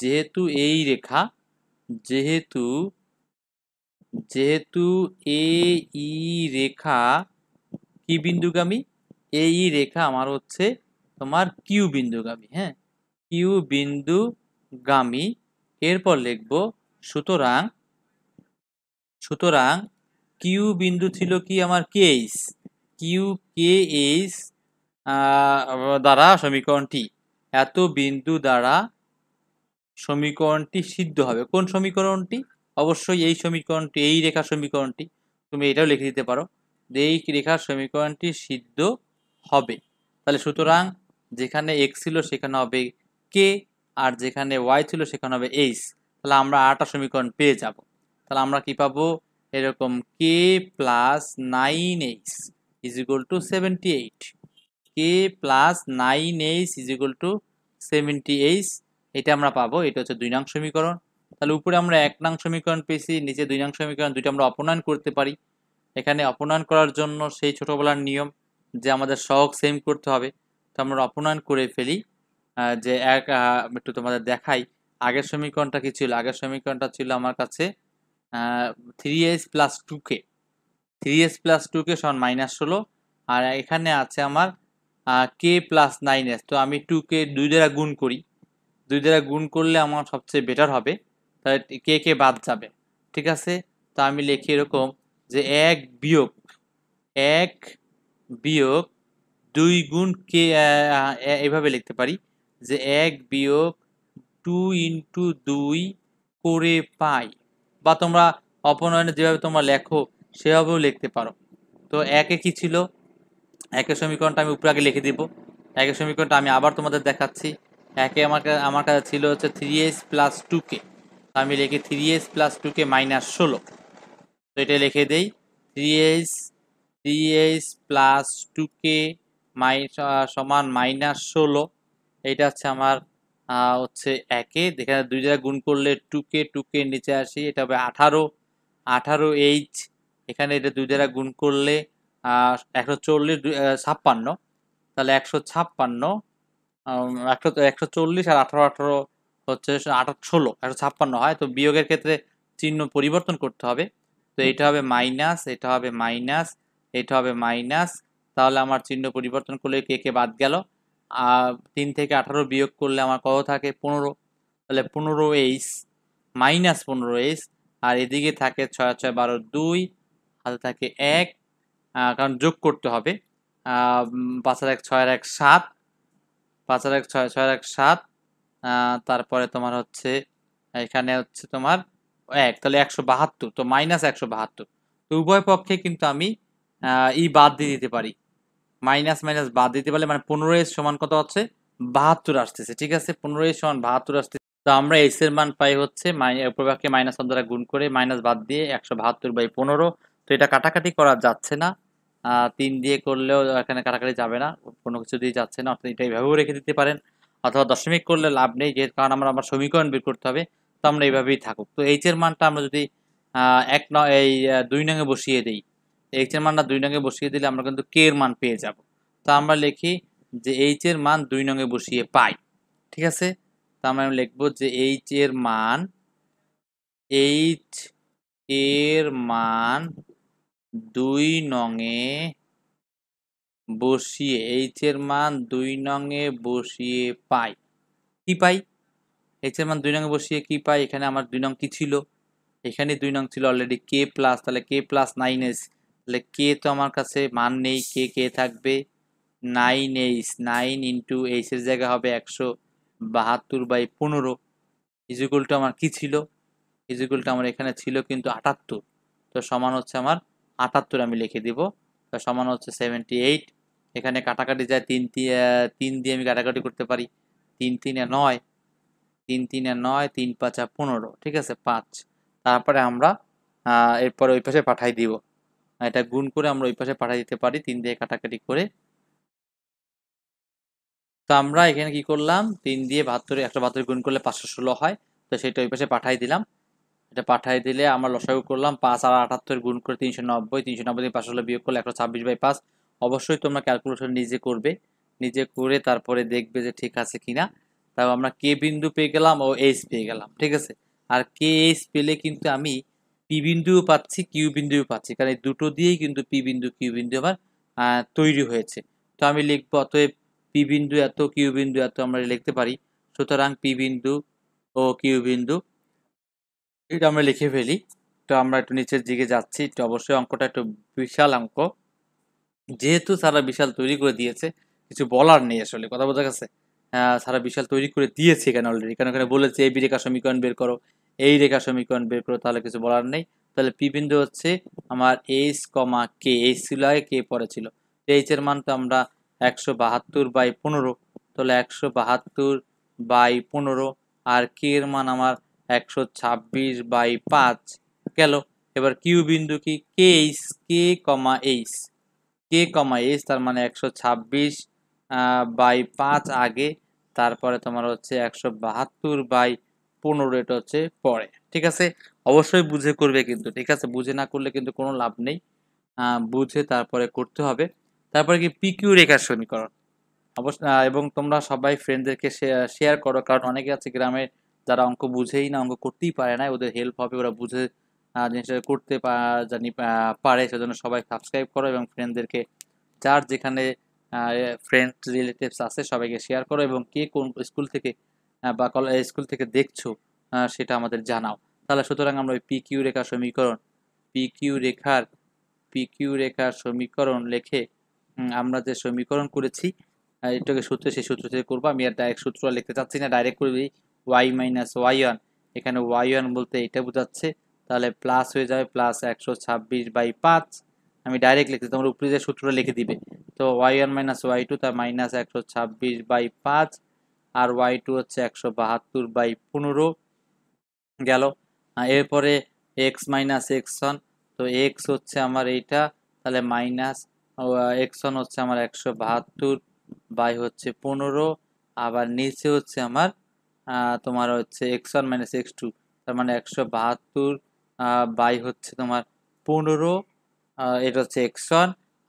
যেহেতু এই রেখা, যেহেতু এই রেখা কি বিন্দুগামী? এই রেখা আমার হচ্ছে তোমার কিউ বিন্দুগামী। হ্যাঁ, কিউ বিন্দুগামী। এরপর লিখবো সুতরাং কিউ বিন্দু ছিল কি আমার কেএইচ, কিউ কেএইচ দ্বারা সমীকরণটি, এত বিন্দু দ্বারা সমীকরণটি সিদ্ধ হবে। কোন সমীকরণটি? অবশ্যই এই সমীকরণটি, এই রেখার সমীকরণটি। তুমি এটাও লিখে দিতে পারো যে এই রেখার সমীকরণটি সিদ্ধ হবে। তাহলে সুতরাং যেখানে x ছিল সেখানে হবে কে, আর যেখানে y ছিল সেখানে হবে এইচ। তাহলে আমরা আরেকটা সমীকরণ পেয়ে যাব। তাহলে আমরা কি পাবো? এরকম K plus 9h is equal to 78। K plus 9h is equal to 78, এটা আমরা পাবো। এটা হচ্ছে 2 নং সমীকরণ। তাহলে উপরে আমরা 1 নং সমীকরণ পেয়েছি, নিচে 2 নং সমীকরণ, দুইটা আমরা অপনয়ন করতে পারি। এখানে অপনয়ন করার জন্য সেই ছোটবেলার নিয়ম যে আমাদের সহগ সেম করতে হবে। তো আমরা অপনয়ন করে ফেলি। যে একটু তোমাদের দেখাই আগের সমীকরণটা কি ছিল। আগের সমীকরণটা ছিল আমার কাছে 3h plus 2k, 3h plus 2k সমান -16। আর এখানে আছে আমার কে প্লাস 9h। তো আমি 2k 2 দ্বারা গুণ করি, 2 দ্বারা গুণ করলে আমার সবচেয়ে বেটার হবে। তাহলে কে বাদ যাবে। ঠিক আছে? তো আমি লিখি এরকম যে 1 বিয়োগ 2 গুণ কে, এইভাবে লিখতে পারি যে 1 বিয়োগ 2 ইন্টু 2 করে পাই, বা তোমরা অপনয়নে যেভাবে তোমরা লেখো সেভাবেও লিখতে পারো। তো একে কি ছিল? একের সমীকরণটা আমি উপরে আগে লিখে দিব। একের সমীকরণটা আমি আবার তোমাদের দেখাচ্ছি। একে আমার কাছে ছিল হচ্ছে 3h প্লাস 2k। আমি লিখি 3h প্লাস 2k মাইনাস 16। তো এটা লিখে দেই 3h প্লাস 2k সমান -16। এইটা হচ্ছে আমার হচ্ছে একে, এখানে 2 দ্বারা গুণ করলে 2k নিচে আসি, এটা হবে 18h। এখানে এটা 2 দ্বারা গুণ করলে 140 56, তাহলে 156 140 আর 18 18 হচ্ছে 16 156 হয়। তো বিয়োগের ক্ষেত্রে চিহ্ন পরিবর্তন করতে হবে। তো এটা হবে মাইনাস, এটা হবে মাইনাস, এটা হবে মাইনাস। তাহলে আমার চিহ্ন পরিবর্তন করলে কে কে বাদ গেল। 3 থেকে 18 বিয়োগ করলে আমার কত থাকে 15। তাহলে 15h -15h। আর এদিকে থাকে 6 আর 6 12 2, হাতে থাকে 1, কারণ যোগ করতে হবে। 5 আর 1 6 আর 1 7, 5 আর 1 6, 6 আর 1 7। তারপরে তোমার হচ্ছে এখানে হচ্ছে তোমার 1, তাহলে 172, তো -172। তো উভয় পক্ষে কিন্তু আমি বাদ দিয়ে দিতে পারি, মাইনাস মাইনাস বাদ দিতে পারলে মানে 15h সমান কত হচ্ছে 72 আসতেছে। ঠিক আছে, 15h সমান 72 আসতেছে। তো আমরা এস এর মান পাই হচ্ছে উপরপক্ষে -1 দ্বারা গুণ করে মাইনাস বাদ দিয়ে 172/15। তো এটা কাটাকাটি করা যাচ্ছে না, 3 দিয়ে করলেও এখানে কাটাকাটি যাবে না, কোনো কিছু দিয়ে যাচ্ছে না, অর্থাৎ এটা এইভাবেও রেখে দিতে পারেন। অথবা দশমিক করলে লাভ নেই, যে কারণ আমার সমীকরণ বের করতে হবে। তো আমরা এইভাবেই থাকুক। তো এইচ এর মানটা আমরা যদি 2 নঙে বসিয়ে দিই, এইচ এর মানটা 2 নঙে বসিয়ে দিলে আমরা কিন্তু কে এর মান পেয়ে যাব। তো আমরা লিখি যে এইচ এর মান 2 নঙে বসিয়ে পাই। ঠিক আছে, তো আমরা লিখবো যে এইচ এর মান, এইচ এর মান 2 নঙে বসিয়ে, এইচ এর মান 2 নঙে বসিয়ে পাই। কি পাই? এইচ এর মান 2 নঙে বসিয়ে কি পাই? এখানে আমার 2 নং কি ছিল? এখানে 2 নং ছিল অলরেডি কে প্লাস, তাহলে কে প্লাস 9h। তাহলে কে তো আমার কাছে মান নেই, কে থাকবে 9h, 9 ইন্টু এইচ এর জায়গা হবে 172/15 ইকুয়াল টু আমার কি ছিল? ইকুয়াল টু আমার এখানে ছিল কিন্তু 78। তো সমান হচ্ছে আমার 78 আমি লিখে দিব। তো সমান হচ্ছে 78। এখানে কাটাকাটি যায়, 3 দিয়ে আমি কাটাকাটি করতে পারি, 3 3 9, 3 3 9, 3 5 15। ঠিক আছে, 5। তারপরে আমরা এরপরে ওই পাশে পাঠাই দিব, এটা গুণ করে আমরা ওই পাশে পাঠাই দিতে পারি 3 দিয়ে কাটাকাটি করে। তো আমরা এখানে কি করলাম, 3 দিয়ে 72, 172 গুণ করলে 516 হয়। তো সেটা ওই পাশে পাঠাই দিলাম। এটা পাঠাই দিলে আমরা লসাগু করলাম 5 আর 78 গুণ করে 390, 390 থেকে 516 বিয়োগ করলে 126/5। অবশ্যই তোমরা ক্যালকুলেশন নিজে করবে, নিজে করে তারপরে দেখবে যে ঠিক আছে কিনা। তাও আমরা কে বিন্দু পেয়ে গেলাম ও এইচ পেয়ে গেলাম। ঠিক আছে, আর কে এইচ পেলে কিন্তু আমি পি বিন্দুও পাচ্ছি, কিউ বিন্দুও পাচ্ছি, কারণ এই দুটো দিয়েই কিন্তু পি বিন্দু কিউ বিন্দু আবার তৈরি হয়েছে। তো আমি লিখবো অতএব পি বিন্দু এত, কিউ বিন্দু এত আমরা লিখতে পারি। সুতরাং পি বিন্দু ও কিউ বিন্দু এটা আমরা লিখে ফেলি। তো আমরা একটু নিচের দিকে যাচ্ছি, একটু অবশ্যই অঙ্কটা একটু বিশাল অঙ্ক, যেহেতু সারা বিশাল তৈরি করে দিয়েছে, কিছু বলার নেই আসলে, কথা বোঝা গেছে। সারা বিশাল তৈরি করে দিয়েছে এখানে অলরেডি, কারণ এখানে বলেছে এই রেখা সমীকরণ বের করো, এই রেখা সমীকরণ বের করো, তাহলে কিছু বলার নেই। তাহলে পি বিন্দু হচ্ছে আমার এইচ কমা কে, এইচ ছিল আগে, কে পরে ছিল। এইচ এর মান তো আমরা 172/15, তাহলে 172/15। আর কে এর মান আমার 126/5 গেল। এবার কিউ বিন্দু কি, কে এইচ, কে কমা এইচ, কে কমা এইচ, তার মানে 126/5 আগে, তারপরে তোমার হচ্ছে 172/15 এটা হচ্ছে পরে। ঠিক আছে, অবশ্যই বুঝে করবে কিন্তু, ঠিক আছে, বুঝে না করলে কিন্তু কোনো লাভ নেই, বুঝে তারপরে করতে হবে। তারপরে কি পিকিউ রেখার সমীকরণ অবশ্য, এবং তোমরা সবাই ফ্রেন্ডদেরকে শেয়ার করো, কারণ অনেকে আছে গ্রামের যারা অঙ্ক বুঝেই না, অঙ্ক করতেই পারে না, ওদের হেল্প হবে, ওরা বুঝে জিনিসটা করতে জানি পারে। সেজন্য সবাই সাবস্ক্রাইব করো এবং ফ্রেন্ডদেরকে, যার যেখানে ফ্রেন্ড রিলেটিভস আছে সবাইকে শেয়ার করো, এবং কে কোন স্কুল থেকে বা স্কুল থেকে দেখছো সেটা আমাদের জানাও। তাহলে সুতরাং আমরা ওই পিকিউ রেখার সমীকরণ, পিকিউ রেখার পিকিউ রেখার সমীকরণ লিখে আমরা যে সমীকরণ করেছি এটাকে সূত্র, সেই সূত্র থেকে করবো। আমি আর ডাইরেক্ট সূত্র লিখতে চাচ্ছি না, ডাইরেক্ট করে দিই ওয়াই মাইনাস ওয়াই ওয়ান। এখানে ওয়াই ওয়ান বলতে এটা বোঝাচ্ছে, তাহলে প্লাস হয়ে যাবে প্লাস 126/5। আমি ডাইরেক্ট লিখছি, তোমরা উপরে যে সূত্রটা লিখে দিবে। তো Y one minus Y two, তার মাইনাস 126/5, আর ওয়াই টু হচ্ছে 172/15 গেল। এরপরে এক্স মাইনাস এক্স ওয়ান, তো এক্স হচ্ছে আমার এইটা, তাহলে মাইনাস এক্স ওয়ান হচ্ছে আমার 172/15। আবার নিচে হচ্ছে আমার তোমার হচ্ছে X one minus X two, তার মানে 172 বাই হচ্ছে তোমার 15, এটা হচ্ছে এক্স ওয়ান।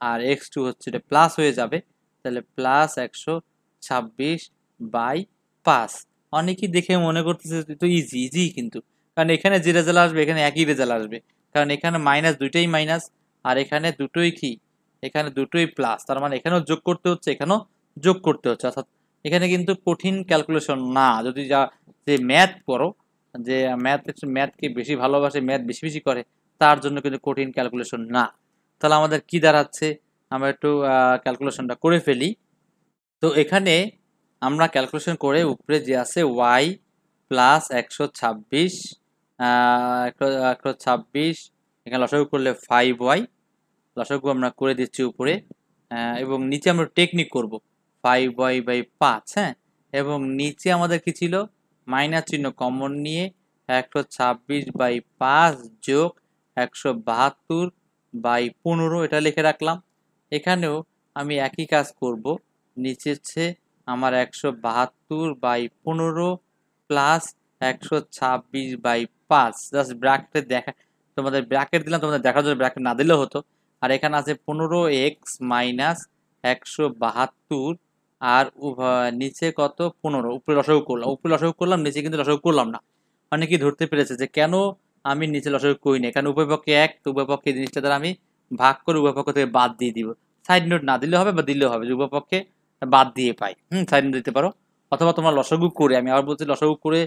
আর x2 হচ্ছে এটা প্লাস হয়ে যাবে, তাহলে প্লাস 126/5। অনেকেই দেখে মনে করতেছে তো ইজি ইজি, কিন্তু কারণ এখানে যে রেজাল্ট আসবে এখানে একই রেজাল্ট আসবে, কারণ এখানে মাইনাস দুইটাই মাইনাস, আর এখানে দুটোই কি, এখানে দুটোই প্লাস, তার মানে এখানেও যোগ করতে হচ্ছে এখানেও যোগ করতে হচ্ছে। অর্থাৎ এখানে কিন্তু কঠিন ক্যালকুলেশন না। যদি যে ম্যাথ করো, যে ম্যাথকে বেশি ভালোবাসে, ম্যাথ বেশি বেশি করে, তার জন্য কিন্তু কঠিন ক্যালকুলেশন না। তাহলে আমাদের কি দাঁড়াচ্ছে, আমরা একটু ক্যালকুলেশনটা করে ফেলি। তো এখানে আমরা ক্যালকুলেশন করে উপরে যে আছে ওয়াই প্লাস 126, 126 এখানে লসাগু করলে 5y, লসাগু আমরা করে দিচ্ছি উপরে, এবং নিচে আমরা টেকনিক করব 5y/5। হ্যাঁ, এবং নিচে আমাদের কি ছিল, মাইনাস চিহ্ন কমন নিয়ে 126/5 যোগ 172/15 এটা লিখে রাখলাম। এখানেও আমি একই কাজ করব, নিচে হচ্ছে আমার 172/15 প্লাস 126/5, জাস্ট ব্র্যাকেটে দেখা, তোমাদের ব্র্যাকেট দিলাম, তোমাদের দেখার জন্য, ব্র্যাকেট না দিলেও হতো। আর এখানে আছে 15x মাইনাস 172, আর নিচে কত 15, উপরে লসাগু করলাম, উপরে লসাগু করলাম, নিচে কিন্তু লসাগু করলাম না। অনেকেই ধরতে পেরেছে যে কেন আমি নিচে লসাগু করি না, কারণ উভয় পক্ষে এক, তো উভয় পক্ষে এই জিনিসটা দ্বারা আমি ভাগ করে উভয় পক্ষ থেকে বাদ দিয়ে দিব। সাইড নোট না দিলে হবে বা দিলেও হবে, যে উভয় পক্ষে বাদ দিয়ে পাই। সাইড নোট দিতে পারো, অথবা তোমরা লসাগু করে, আমি আবার বলছি লসাগু করে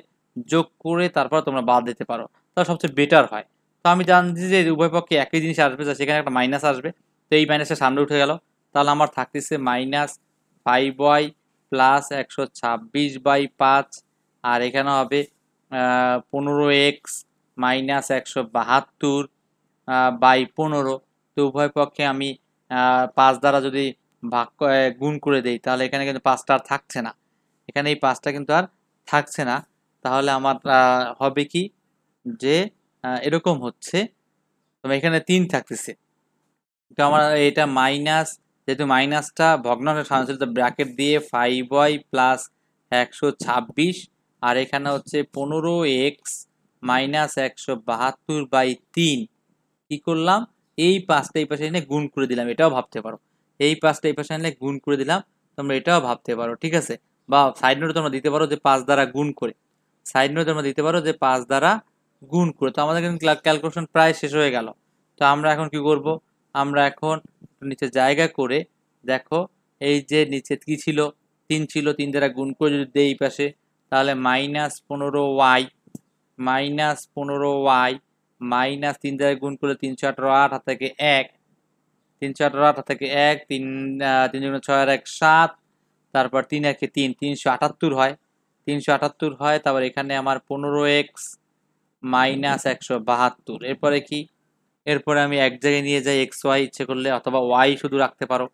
যোগ করে তারপর তোমরা বাদ দিতে পারো, তাহলে সবচেয়ে বেটার হয়। তো আমি জানছি যে উভয় পক্ষে একই জিনিস আসবে, সেখানে একটা মাইনাস আসবে, তো এই মাইনাসটা সামনে উঠে গেল। তাহলে আমার থাকতেছে মাইনাস 5y প্লাস 126/5, আর এখানে হবে 15x মাইনাস 172/15। তো উভয় পক্ষে আমি 5 দ্বারা যদি গুণ করে দেই, তাহলে এখানে কিন্তু 5টা আর থাকছে না, এখানে এই 5টা কিন্তু আর থাকছে না। তাহলে আমার হবে কি, যে এরকম হচ্ছে, তবে এখানে 3 থাকতেছে, তো আমার এটা মাইনাস, যেহেতু মাইনাসটা ভগ্নাংশের সামনে ছিল, তো ব্র্যাকেট দিয়ে 5y প্লাস 126, আর এখানে হচ্ছে 15x মাইনাস 172/3। কি করলাম, এই 5টা এই পাশে এনে গুণ করে দিলাম, এটাও ভাবতে পারো। এই 5টা এই পাশে এনে গুণ করে দিলাম, তোমরা এটাও ভাবতে পারো, ঠিক আছে। বা সাইড নোটে তোমরা দিতে পারো যে 5 দ্বারা গুণ করে, সাইড নোটে তোমরা দিতে পারো যে 5 দ্বারা গুণ করে। তো আমাদের কিন্তু ক্যালকুলেশন প্রায় শেষ হয়ে গেল। তো আমরা এখন কি করব, আমরা এখন নিচে জায়গা করে দেখো, এই যে নিচে কি ছিল, 3 ছিল, 3 দ্বারা গুণ করে যদি দেই এই পাশে, তাহলে -15y, -15y মাইনাস 3 দ্বারা গুণ করলে 318, 8 হাত থেকে 1, 318, 8 হাত থেকে 1, 3 3 × 6 আর 1 7, তারপর 3 1 3, 378 হয়, 378 হয়। তারপর এখানে আমার 15x মাইনাস 172, এরপরে কি, এরপরে আমি এক জায়গায় নিয়ে যাই এক্স ওয়াই, ইচ্ছে করলে, অথবা ওয়াই শুধু রাখতে পারো,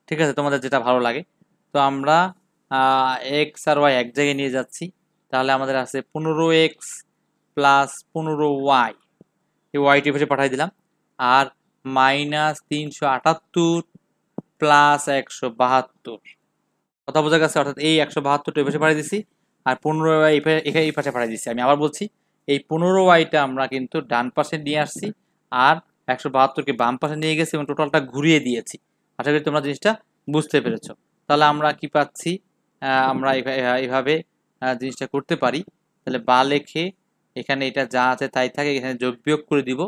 ঠিক আছে, তোমাদের যেটা ভালো লাগে। তো আমরা এক্স আর ওয়াই এক জায়গায় নিয়ে যাচ্ছি, তাহলে আমাদের আছে 15x প্লাস 15y, এই ওয়াইটি পাশে পাঠিয়ে দিলাম, আর মাইনাস 378 প্লাস 172, কথা বোঝা গেছে। অর্থাৎ এই 172টা এই পাশে পাঠিয়ে দিছি, আর 15y এই পাশে পাঠিয়ে দিচ্ছি। আমি আবার বলছি, এই 15yটা আমরা কিন্তু ডান পাশে নিয়ে আসছি, আর 172কে বাম পাশে নিয়ে গেছি, এবং টোটালটা ঘুরিয়ে দিয়েছি। আশা করি তোমরা জিনিসটা বুঝতে পেরেছো। তাহলে আমরা কি পাচ্ছি, আমরা এইভাবে জিনিসটা করতে পারি। তাহলে বা লেখে এখানে এটা যা আছে তাই থাকে, এখানে যোগ বিয়োগ করে দিব,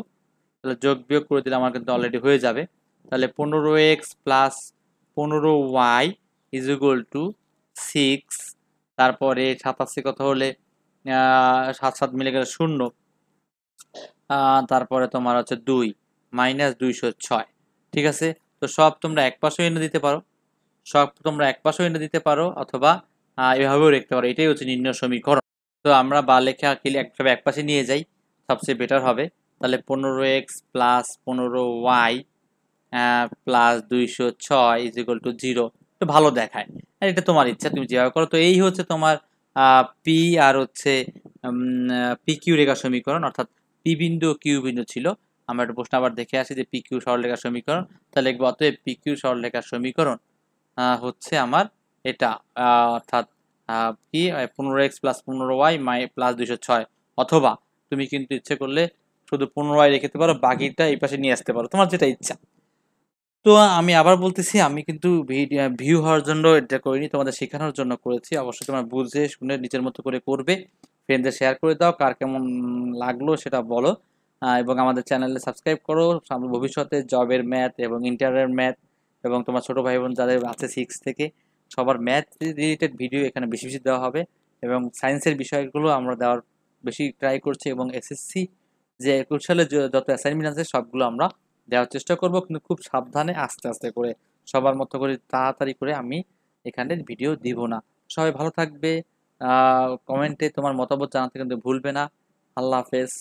তাহলে যোগ বিয়োগ করে দিলে আমার কিন্তু অলরেডি হয়ে যাবে। তাহলে 15x plus 15y is equal two 6, তারপরে 87 কত হলে 7 7 মিলে গেলে 0, তারপরে তোমার হচ্ছে 2 মাইনাস 206, ঠিক আছে। তো সব তোমরা এক পাশেও এনে দিতে পারো, সব তোমরা এক পাশেও এনে দিতে পারো, অথবা এভাবেও লিখতে পারো, এটাই হচ্ছে নির্ণয় সমীকরণ। তো আমরা বা লেখা একভাবে এক পাশে নিয়ে যাই, সবচেয়ে বেটার হবে। তাহলে 15x plus 15y plus 206 is equal two 0, একটু ভালো দেখায়, আর এটা তোমার ইচ্ছা, তুমি যেভাবে করো। তো এই হচ্ছে তোমার পি আর হচ্ছে পি কিউ রেখা সমীকরণ, অর্থাৎ পি বিন্দু ও কিউ বিন্দু ছিল। আমরা একটা প্রশ্ন আবার দেখে আসি যে পি কিউ সরলরেখার সমীকরণ, তাহলে লিখবো অতএব পি কিউ সরলরেখার সমীকরণ হচ্ছে আমার এটা, অর্থাৎ কি 15x প্লাস 15y প্লাস 206, অথবা তুমি কিন্তু ইচ্ছে করলে শুধু 15y রেখে পারো, বাকিটা এই পাশে নিয়ে আসতে পারো, তোমার যেটা ইচ্ছা। তো আমি আবার বলতেছি, আমি কিন্তু ভিউ হওয়ার জন্য এটা করিনি, তোমাদের শেখানোর জন্য করেছি। অবশ্যই তোমরা বুঝে শুনে নিজের মতো করে করবে। ফ্রেন্ডদের শেয়ার করে দাও, কার কেমন লাগলো সেটা বলো। এবং আমাদের চ্যানেলে সাবস্ক্রাইব করো। সামনে ভবিষ্যতে জবের ম্যাথ এবং ইন্টারের ম্যাথ এবং তোমার ছোট ভাই বোন যাদের আছে 6 থেকে, সবার ম্যাথ রিলেটেড ভিডিও এখানে বেশি বেশি দেওয়া হবে। এবং সায়েন্সের বিষয়গুলো আমরা দেওয়ার বেশি ট্রাই করছি, এবং এসএসসি যে 21 সালে যত অ্যাসাইনমেন্ট আছে সবগুলো আমরা দেওয়ার চেষ্টা করব, কিন্তু খুব সাবধানে আস্তে আস্তে করে, সবার মতো করে তাড়াতাড়ি করে আমি এখানে ভিডিও দিব না। সবাই ভালো থাকবে। কমেন্টে তোমার মতামত জানাতে কিন্তু ভুলবে না। আল্লাহ হাফেজ।